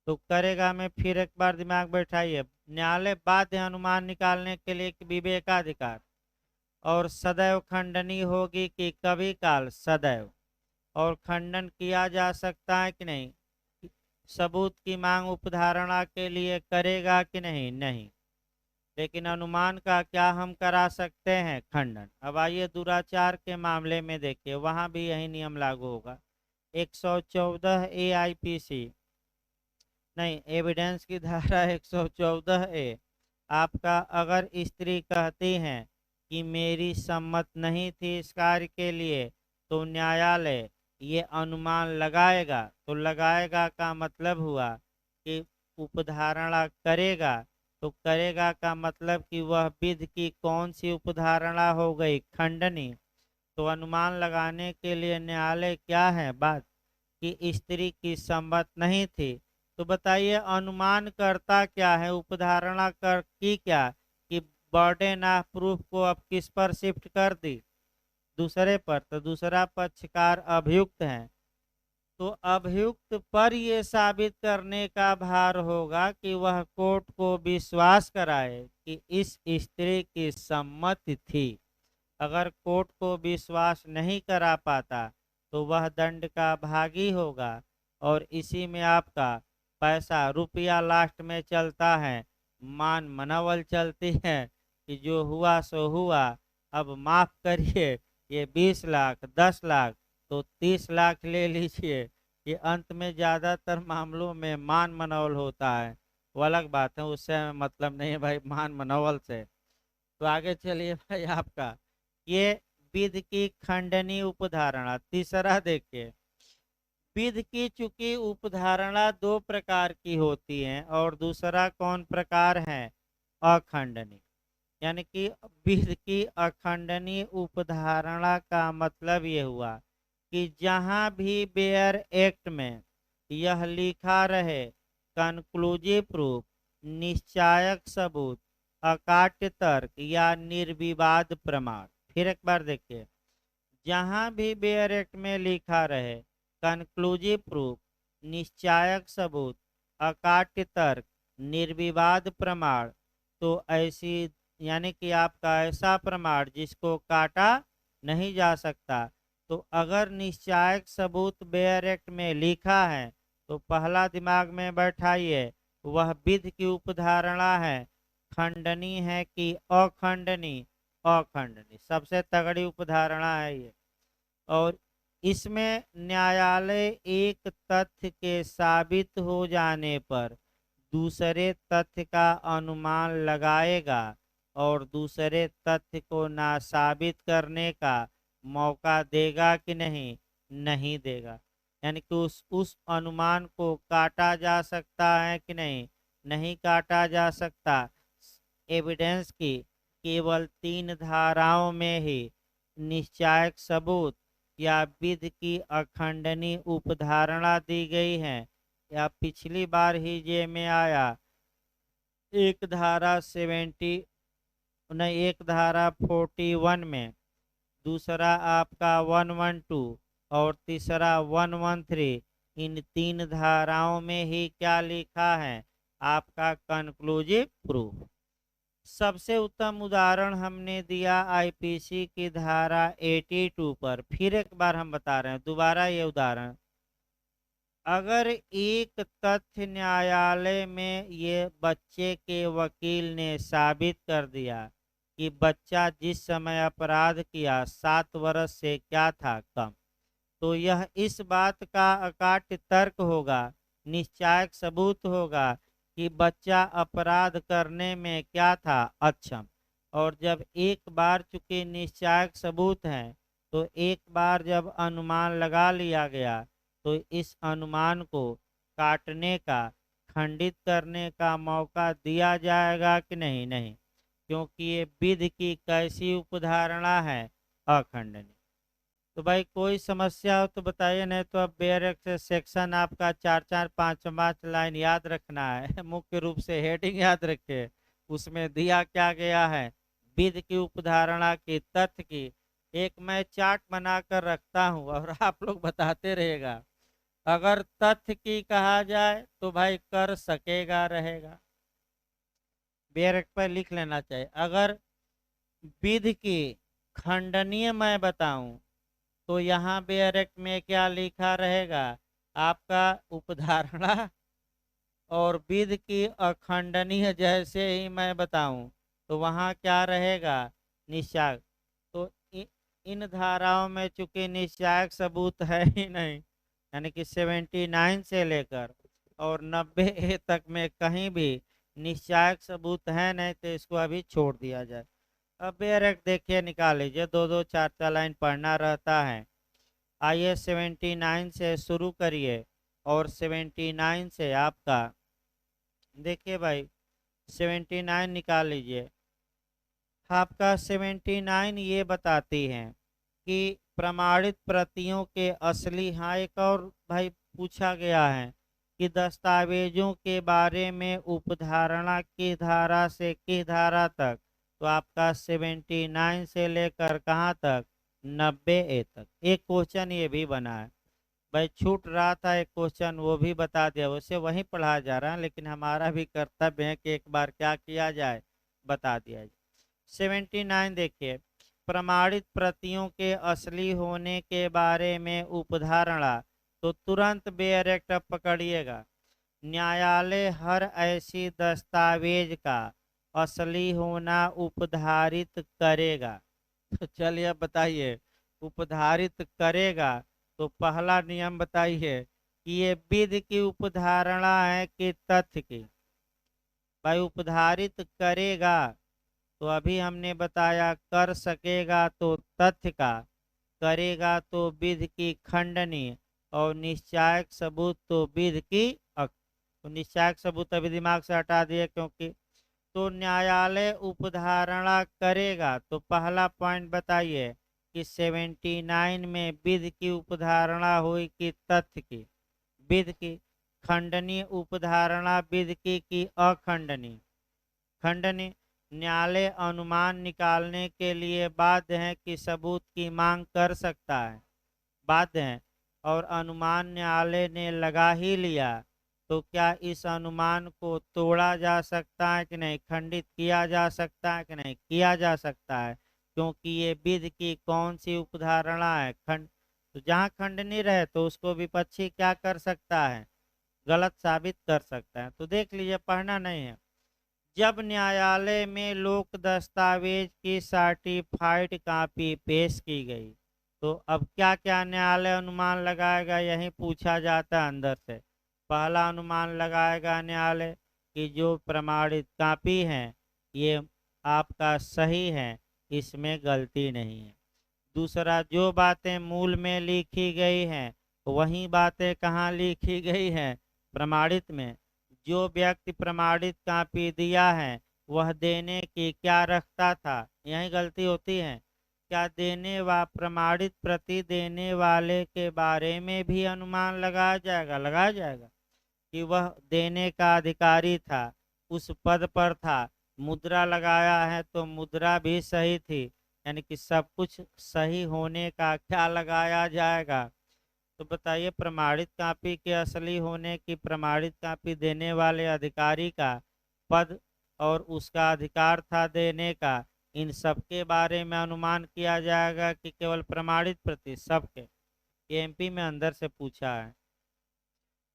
तो करेगा में फिर एक बार दिमाग बैठाइए। न्यायालय बाध्य अनुमान निकालने के लिए कि विवेकाधिकार, और सदैव खंडनी होगी कि कभी काल? सदैव। और खंडन किया जा सकता है कि नहीं? सबूत की मांग उपधारणा के लिए करेगा कि नहीं? नहीं। लेकिन अनुमान का क्या हम करा सकते हैं? खंडन। अब आइए दुराचार के मामले में देखिए, वहां भी यही नियम लागू होगा। 114 AIPC नहीं, एविडेंस की धारा 114 ए आपका, अगर स्त्री कहती हैं कि मेरी सम्मत नहीं थी इस कार्य के लिए, तो न्यायालय ये अनुमान लगाएगा। तो लगाएगा का मतलब हुआ कि उपधारणा करेगा। तो करेगा का मतलब कि वह विधि की कौन सी उपधारणा हो गई? खंडनी। तो अनुमान लगाने के लिए न्यायालय क्या है बात कि स्त्री की सम्मत नहीं थी। तो बताइए अनुमान करता क्या है? उपधारणा कर की क्या कि बर्डन ऑफ प्रूफ को अब किस पर शिफ्ट कर दी? दूसरे पर। तो दूसरा पक्षकार अभियुक्त है, तो अभियुक्त पर ये साबित करने का भार होगा कि वह कोर्ट को विश्वास कराए कि इस स्त्री की सम्मति थी। अगर कोर्ट को विश्वास नहीं करा पाता तो वह दंड का भागी होगा। और इसी में आपका पैसा रुपया लास्ट में चलता है, मान मनोबल चलती है कि जो हुआ सो हुआ, अब माफ करिए, ये 20 लाख 10 लाख तो 30 लाख ले लीजिए। ये अंत में ज़्यादातर मामलों में मान मनोबल होता है। वो अलग बात है, उससे हमें मतलब नहीं है भाई, मान मनोबल से। तो आगे चलिए भाई, आपका ये विधि की खंडनी उपधारणा। तीसरा देखिए, विधि की चूंकि उपधारणा दो प्रकार की होती है, और दूसरा कौन प्रकार है? अखंडनी। यानी कि विधि की अखंडनी उपधारणा का मतलब ये हुआ कि जहां भी बेयर एक्ट में यह लिखा रहे कंक्लूसिव प्रूफ, निश्चायक सबूत, अकाट्य तर्क या निर्विवाद प्रमाण। फिर एक बार देखिए, जहां भी बेयर एक्ट में लिखा रहे कंक्लूसिव प्रूफ, निश्चायक सबूत, अकाट्य तर्क, निर्विवाद प्रमाण, तो ऐसी यानी कि आपका ऐसा प्रमाण जिसको काटा नहीं जा सकता। तो अगर निश्चायक सबूत बेयर एक्ट में लिखा है तो पहला दिमाग में बैठाइए, वह विधि की उपधारणा है। खंडनी है कि अखंडनी? अखंडनी सबसे तगड़ी उपधारणा है ये। और इसमें न्यायालय एक तथ्य के साबित हो जाने पर दूसरे तथ्य का अनुमान लगाएगा और दूसरे तथ्य को ना साबित करने का मौका देगा कि नहीं? नहीं देगा। यानी कि उस अनुमान को काटा जा सकता है कि नहीं? नहीं काटा जा सकता। एविडेंस की केवल 3 धाराओं में ही निश्चायक सबूत या विधि की अखंडनी उपधारणा दी गई है। या पिछली बार ही जे में आया, एक धारा 70 नहीं, एक धारा 41 में, दूसरा आपका 112 और तीसरा 113। इन 3 धाराओं में ही क्या लिखा है? आपका कंक्लूसिव प्रूफ। सबसे उत्तम उदाहरण हमने दिया आईपीसी की धारा 82 पर। फिर एक बार हम बता रहे हैं दोबारा ये उदाहरण। अगर एक तथ्य न्यायालय में ये बच्चे के वकील ने साबित कर दिया कि बच्चा जिस समय अपराध किया 7 वर्ष से क्या था कम, तो यह इस बात का अकाट्य तर्क होगा, निश्चायक सबूत होगा कि बच्चा अपराध करने में क्या था? अक्षम। और जब एक बार चूंकि निश्चायक सबूत हैं, तो एक बार जब अनुमान लगा लिया गया तो इस अनुमान को काटने का, खंडित करने का मौका दिया जाएगा कि नहीं? नहीं, क्योंकि ये विधि की कैसी उपधारणा है? अखंडनी। तो भाई कोई समस्या हो तो बताइए, नहीं तो अब बेयर एक्ट से सेक्शन आपका 4 4 5 5 लाइन याद रखना है। मुख्य रूप से हेडिंग याद रखे, उसमें दिया क्या गया है? विधि की उपधारणा की, तथ्य की एक मैं चार्ट बनाकर रखता हूँ और आप लोग बताते रहेगा। अगर तथ्य की कहा जाए तो भाई कर सकेगा रहेगा, बेरक पर लिख लेना चाहिए। अगर विधि की खंडनीय मैं बताऊं तो यहाँ बेरक में क्या लिखा रहेगा आपका उपधारणा, और विधि की अखंडनीय जैसे ही मैं बताऊं तो वहाँ क्या रहेगा निश्चायक। तो इन धाराओं में चूंकि निश्चायक सबूत है ही नहीं, यानी कि 79 से लेकर और 90 तक में कहीं भी निश्चायक सबूत है नहीं, तो इसको अभी छोड़ दिया जाए। अब बेरक देखिए निकाल लीजिए, दो दो चार चार लाइन पढ़ना रहता है। आइए 79 से शुरू करिए और 79 से आपका देखिए भाई 79 निकाल लीजिए। आपका 79 ये बताती हैं कि प्रमाणित प्रतियों के असली, हाँ एक और भाई पूछा गया है कि दस्तावेजों के बारे में उपधारणा की धारा से किस धारा तक, तो आपका 79 से लेकर कहाँ तक 90 तक। एक क्वेश्चन ये भी बना है भाई, छूट रहा था एक क्वेश्चन, वो भी बता दिया, वैसे वहीं पढ़ाया जा रहा है लेकिन हमारा भी कर्तव्य है कि एक बार क्या किया जाए बता दिया जाए। 79 देखिए, प्रमाणित प्रतियों के असली होने के बारे में उपधारणा, तो तुरंत बेअरेक्ट पकड़िएगा। न्यायालय हर ऐसी दस्तावेज का असली होना उपधारित करेगा। तो चलिए अब बताइए, उपधारित करेगा तो पहला नियम बताइए कि ये विधि की उपधारणा है कि तथ्य की। भाई उपधारित करेगा तो अभी हमने बताया, कर सकेगा तो तथ्य का, करेगा तो विधि की खंडनीय, और निश्चायक सबूत तो विधि की तो निश्चायक सबूत अभी दिमाग से हटा दिए क्योंकि, तो न्यायालय उपधारणा करेगा तो पहला पॉइंट बताइए कि 79 में विधि की उपधारणा हुई कि तथ्य की। विधि की। खंडनीय उपधारणा विधि की अखंडनीय। खंडनीय। न्यायालय अनुमान निकालने के लिए बाध्य है कि सबूत की मांग कर सकता है, बाध्य है, और अनुमान न्यायालय ने लगा ही लिया तो क्या इस अनुमान को तोड़ा जा सकता है कि नहीं, खंडित किया जा सकता है कि नहीं, किया जा सकता है, क्योंकि ये विधि की कौन सी उपधारणा है, खंड। तो जहाँ खंडनीय रहे तो उसको विपक्षी क्या कर सकता है, गलत साबित कर सकता है। तो देख लीजिए, पढ़ना नहीं है। जब न्यायालय में लोक दस्तावेज की सर्टिफाइड कॉपी पेश की गई तो अब क्या क्या न्यायालय अनुमान लगाएगा, यही पूछा जाता है अंदर से। पहला अनुमान लगाएगा न्यायालय कि जो प्रमाणित कॉपी है ये आपका सही है, इसमें गलती नहीं है। दूसरा, जो बातें मूल में लिखी गई हैं वही बातें कहाँ लिखी गई हैं, प्रमाणित में। जो व्यक्ति प्रमाणित कॉपी दिया है वह देने की क्या रखता था, यही गलती होती है। क्या देने व प्रमाणित प्रति देने वाले के बारे में भी अनुमान लगाया जाएगा, लगाया जाएगा कि वह देने का अधिकारी था, उस पद पर था, मुद्रा लगाया है तो मुद्रा भी सही थी, यानी कि सब कुछ सही होने का क्या लगाया जाएगा। तो बताइए, प्रमाणित कॉपी के असली होने की, प्रमाणित कॉपी देने वाले अधिकारी का पद और उसका अधिकार था देने का, इन सब के बारे में अनुमान किया जाएगा कि केवल प्रमाणित प्रति, सबके। एमपी में अंदर से पूछा है।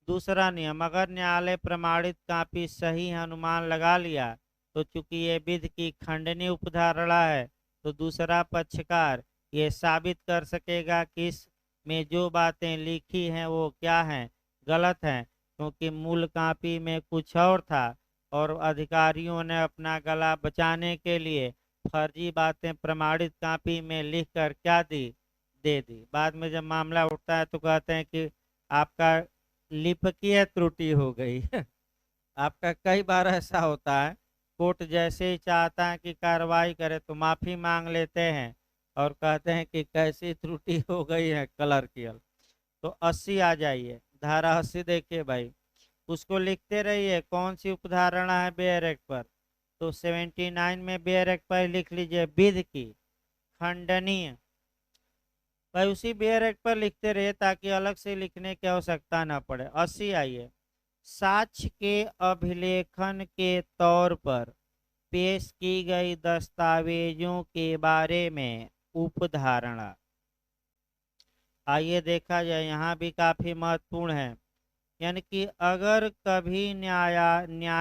दूसरा नियम, अगर न्यायालय प्रमाणित कॉपी सही है अनुमान लगा लिया तो चूंकि ये विधि की खंडनीय उपधारणा है तो दूसरा पक्षकार ये साबित कर सकेगा कि इसमें जो बातें लिखी हैं वो क्या हैं, गलत हैं, क्योंकि मूल कॉपी में कुछ और था और अधिकारियों ने अपना गला बचाने के लिए फर्जी बातें प्रमाणित कॉपी में लिखकर क्या दी, दे दी। बाद में जब मामला उठता है तो कहते हैं कि आपका लिपकीय त्रुटि हो गई। आपका कई बार ऐसा होता है, कोर्ट जैसे ही चाहता है कि कार्रवाई करे तो माफी मांग लेते हैं और कहते हैं कि कैसी त्रुटि हो गई है क्लर्कियल। तो 80 आ जाइए, धारा 80 देखिए भाई, उसको लिखते रहिए कौन सी उपधारणा है बेयर एक्ट पर। तो 79 में बेयर एक्ट पर लिख लीजिए, विधि की खंडनीय भाई उसी बेयर एक्ट पर लिखते रहे ताकि अलग से लिखने की आवश्यकता ना पड़े। 80 आइए, साक्ष्य के अभिलेखन के तौर पर पेश की गई दस्तावेजों के बारे में उपधारणा। आइए देखा जाए, यहाँ भी काफी महत्वपूर्ण है। यानी कि अगर कभी न्यायालय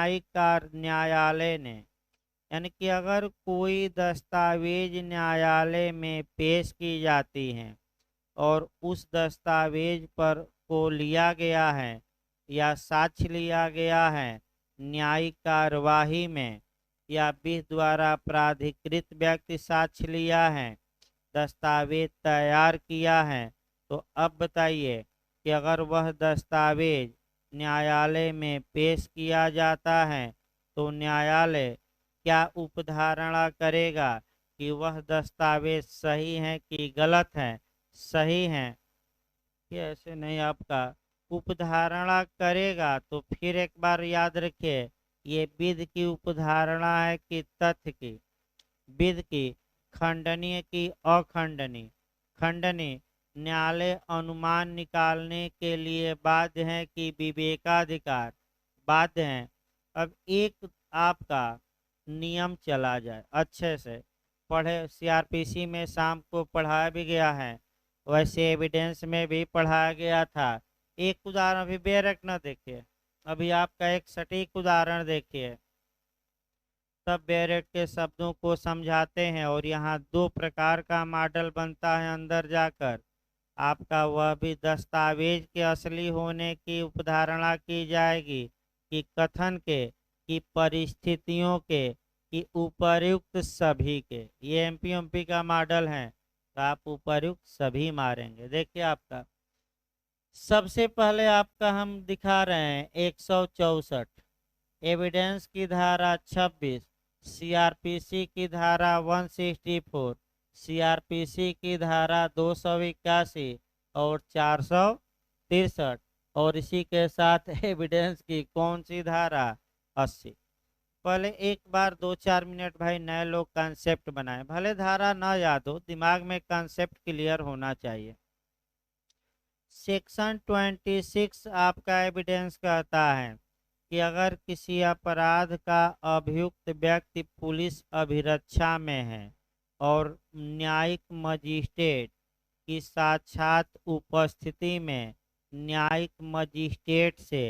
ने, यानी कि अगर कोई दस्तावेज न्यायालय में पेश की जाती हैं और उस दस्तावेज पर को लिया गया है या साक्ष्य लिया गया है न्यायिक कार्यवाही में, या विधि द्वारा प्राधिकृत व्यक्ति साक्ष्य लिया है, दस्तावेज तैयार किया है, तो अब बताइए कि अगर वह दस्तावेज न्यायालय में पेश किया जाता है तो न्यायालय क्या उपधारणा करेगा कि वह दस्तावेज सही है कि गलत है, सही है कि ऐसे नहीं, आपका उपधारणा करेगा। तो फिर एक बार याद रखिए, ये विधि की उपधारणा है कि तथ्य की, विधि की, खंडनीय की अखंडनीय। खंडनीय, न्यायालय अनुमान निकालने के लिए बाध्य है कि विवेकाधिकार, बाध्य है। अब एक आपका नियम चला जाए, अच्छे से पढ़े, सीआरपीसी में शाम को पढ़ाया भी गया है, वैसे एविडेंस में भी पढ़ाया गया था। एक उदाहरण, अभी बेरक न देखिए, अभी आपका एक सटीक उदाहरण देखिए, तब बेरेट के शब्दों को समझाते हैं। और यहाँ दो प्रकार का मॉडल बनता है अंदर जाकर, आपका वह भी दस्तावेज के असली होने की उपधारणा की जाएगी कि कथन के, कि परिस्थितियों के, कि उपर्युक्त सभी के। ये एमपी का मॉडल है, तो आप उपर्युक्त सभी मारेंगे। देखिए आपका सबसे पहले आपका हम दिखा रहे हैं 164 एविडेंस की धारा 26, सीआरपीसी की धारा 164, सीआरपीसी की धारा 281 और 463, और इसी के साथ एविडेंस की कौन सी धारा 80। पहले एक बार 2-4 मिनट भाई नए लोग कंसेप्ट बनाए, भले धारा ना याद हो, दिमाग में कंसेप्ट क्लियर होना चाहिए। सेक्शन 26 आपका एविडेंस कहता है कि अगर किसी अपराध का अभियुक्त व्यक्ति पुलिस अभिरक्षा में है और न्यायिक मजिस्ट्रेट की साक्षात उपस्थिति में न्यायिक मजिस्ट्रेट से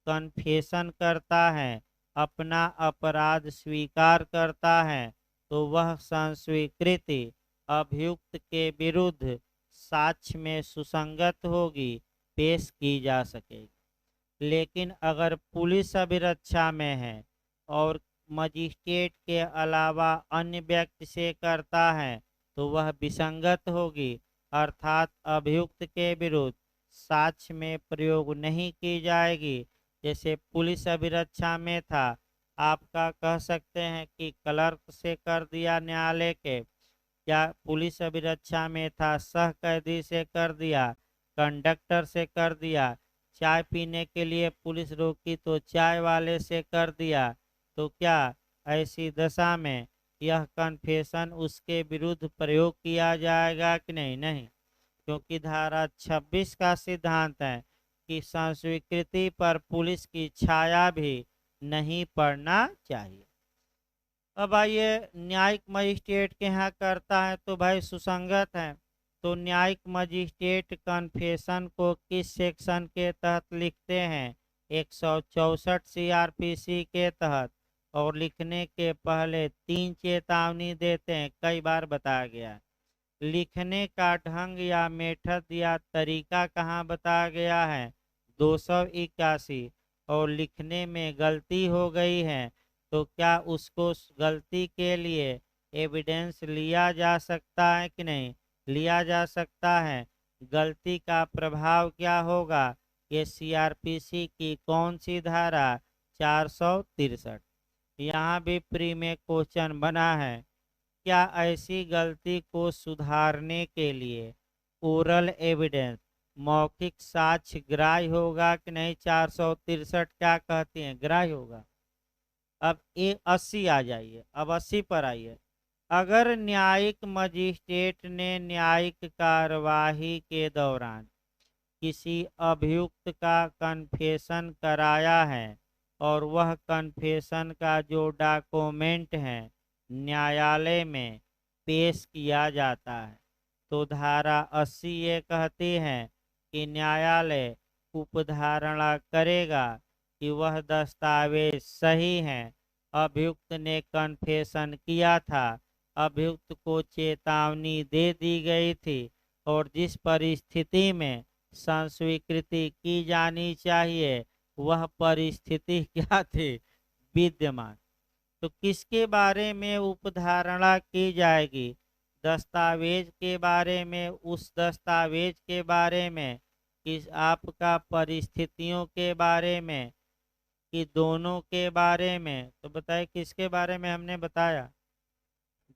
कन्फेशन करता है, अपना अपराध स्वीकार करता है, तो वह संस्वीकृति अभियुक्त के विरुद्ध साक्ष्य में सुसंगत होगी, पेश की जा सकेगी। लेकिन अगर पुलिस अभिरक्षा में है और मजिस्ट्रेट के अलावा अन्य व्यक्ति से करता है तो वह विसंगत होगी, अर्थात अभियुक्त के विरुद्ध साक्ष्य में प्रयोग नहीं की जाएगी। जैसे पुलिस अभिरक्षा में था, आपका कह सकते हैं कि क्लर्क से कर दिया न्यायालय के, या पुलिस अभिरक्षा में था सह कैदी से कर दिया, कंडक्टर से कर दिया, चाय पीने के लिए पुलिस रोकी तो चाय वाले से कर दिया, तो क्या ऐसी दशा में यह कन्फेशन उसके विरुद्ध प्रयोग किया जाएगा कि नहीं? नहीं, क्योंकि धारा 26 का सिद्धांत है कि संस्वीकृति पर पुलिस की छाया भी नहीं पड़ना चाहिए। अब आइए, न्यायिक मजिस्ट्रेट के यहाँ करता है तो भाई सुसंगत है, तो न्यायिक मजिस्ट्रेट कन्फेशन को किस सेक्शन के तहत लिखते हैं? 164 सीआरपीसी के तहत। और लिखने के पहले 3 चेतावनी देते हैं, कई बार बताया गया है। लिखने का ढंग या मेथड या तरीका कहाँ बताया गया है? 281। और लिखने में गलती हो गई है तो क्या उसको गलती के लिए एविडेंस लिया जा सकता है कि नहीं? लिया जा सकता है। गलती का प्रभाव क्या होगा? ये सीआरपीसी की कौन सी धारा? 463। यहाँ भी प्री में क्वेश्चन बना है, क्या ऐसी गलती को सुधारने के लिए ओरल एविडेंस, मौखिक साक्ष्य ग्राह्य होगा कि नहीं? 463 क्या कहती हैं? ग्राह्य होगा। अब 80 आ जाइए, अब 80 पर आइए। अगर न्यायिक मजिस्ट्रेट ने न्यायिक कार्यवाही के दौरान किसी अभियुक्त का कन्फेशन कराया है और वह कन्फेशन का जो डॉक्यूमेंट है न्यायालय में पेश किया जाता है, तो धारा 80 ये कहती है कि न्यायालय उपधारणा करेगा कि वह दस्तावेज सही हैं। अभियुक्त ने कन्फेशन किया था, अभियुक्त को चेतावनी दे दी गई थी और जिस परिस्थिति में संस्वीकृति की जानी चाहिए वह परिस्थिति क्या थी, विद्यमान। तो किसके बारे में उपधारणा की जाएगी, दस्तावेज के बारे में, उस दस्तावेज के बारे में, किस आपका परिस्थितियों के बारे में, कि दोनों के बारे में। तो बताइए किसके बारे में हमने बताया,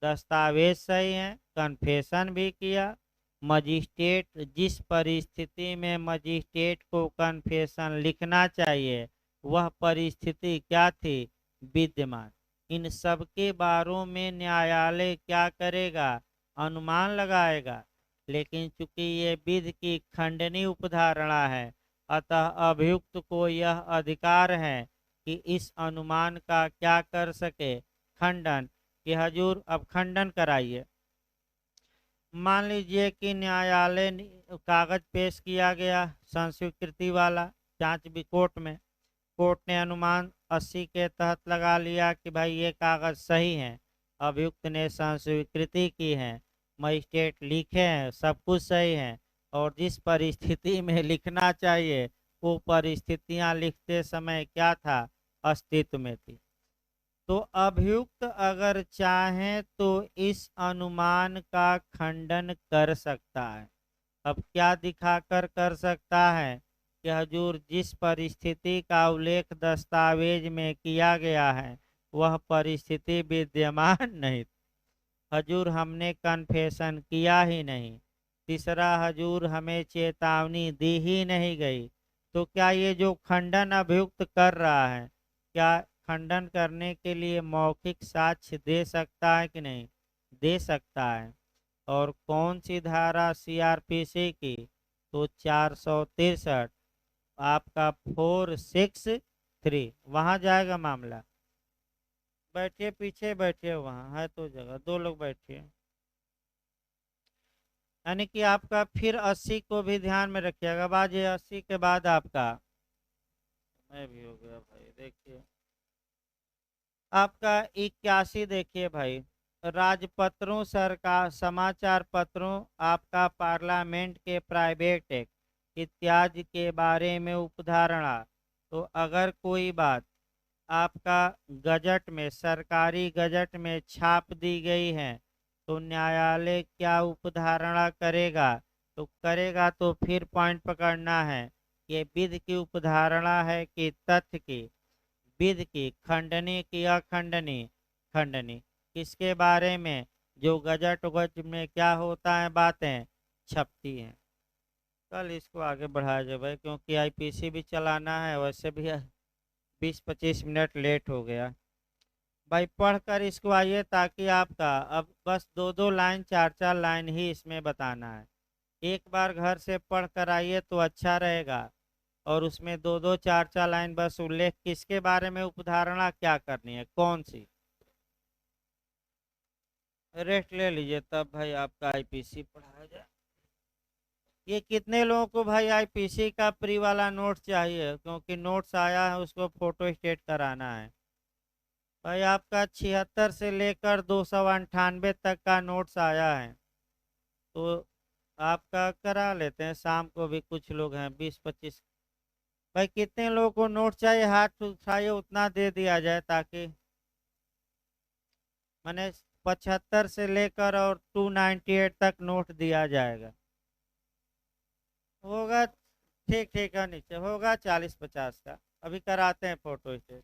दस्तावेज सही है, कन्फेशन भी किया, मजिस्ट्रेट जिस परिस्थिति में मजिस्ट्रेट को कन्फेशन लिखना चाहिए वह परिस्थिति क्या थी, विद्यमान। इन सब के बारों में न्यायालय क्या करेगा, अनुमान लगाएगा। लेकिन चूंकि ये विधि की खंडनीय उपधारणा है अतः अभियुक्त को यह अधिकार है कि इस अनुमान का क्या कर सके, खंडन। कि हजूर अब खंडन कराइए। मान लीजिए कि न्यायालय कागज पेश किया गया संस्वीकृति वाला जांच भी कोर्ट में, कोर्ट ने अनुमान 80 के तहत लगा लिया कि भाई ये कागज सही है, अभियुक्त ने संस्वीकृति की है, मजिस्ट्रेट लिखे हैं, सब कुछ सही है और जिस परिस्थिति में लिखना चाहिए वो परिस्थितियां लिखते समय क्या था, अस्तित्व में थी। तो अभियुक्त अगर चाहे तो इस अनुमान का खंडन कर सकता है। अब क्या दिखाकर कर सकता है कि हजूर जिस परिस्थिति का उल्लेख दस्तावेज में किया गया है वह परिस्थिति विद्यमान नहीं, हजूर हमने कन्फेशन किया ही नहीं। तीसरा, हजूर हमें चेतावनी दी ही नहीं गई। तो क्या ये जो खंडन अभियुक्त कर रहा है, क्या खंडन करने के लिए मौखिक साक्ष्य दे सकता है कि नहीं, दे सकता है। और कौन सी धारा सीआरपीसी की, तो 463 आपका 463 वहाँ जाएगा मामला। बैठिए, पीछे बैठिए, वहाँ है तो जगह, दो लोग बैठिए। यानी कि आपका फिर 80 को भी ध्यान में रखिएगा। बाद ये 80 के बाद आपका मैं भी हो गया भाई। देखिए आपका 81 देखिए भाई, राजपत्रों, सरकार समाचार पत्रों, आपका पार्लियामेंट के प्राइवेट एक्ट इत्यादि के बारे में उपधारणा। तो अगर कोई बात आपका गजट में, सरकारी गजट में छाप दी गई है तो न्यायालय क्या उपधारणा करेगा, तो करेगा। तो फिर पॉइंट पकड़ना है, ये विधि की उपधारणा है कि तथ्य की, विधि की, खंडनी की अखंडनी, खंडनी किसके बारे में, जो गजट वजट में क्या होता है, बातें छपती हैं। कल इसको आगे बढ़ाया जाए भाई, क्योंकि आईपीसी भी चलाना है, वैसे भी 20-25 मिनट लेट हो गया भाई। पढ़कर इसको आइए ताकि आपका अब बस 2-2 लाइन 4-4 लाइन ही इसमें बताना है। एक बार घर से पढ़ कर आइए तो अच्छा रहेगा। और उसमें 2-2 4-4 लाइन बस उल्लेख किसके बारे में, उपधारणा क्या करनी है, कौन सी। रेस्ट ले लीजिए तब भाई आपका आईपीसी पढ़ाया जाए। ये कितने लोगों को भाई आईपीसी का प्री वाला नोट चाहिए, क्योंकि नोट्स आया है उसको फोटो स्टेट कराना है भाई। आपका 76 से लेकर 298 तक का नोट्स आया है, तो आपका करा लेते हैं। शाम को भी कुछ लोग हैं 20-25 भाई। कितने लोगों को नोट चाहिए, हाथ उठाइए, उतना दे दिया जाए ताकि मैंने 75 से लेकर और 298 तक नोट दिया जाएगा। होगा ठीक ठीक है, नीचे होगा 40-50 का। अभी कराते हैं फोटो स्टेट।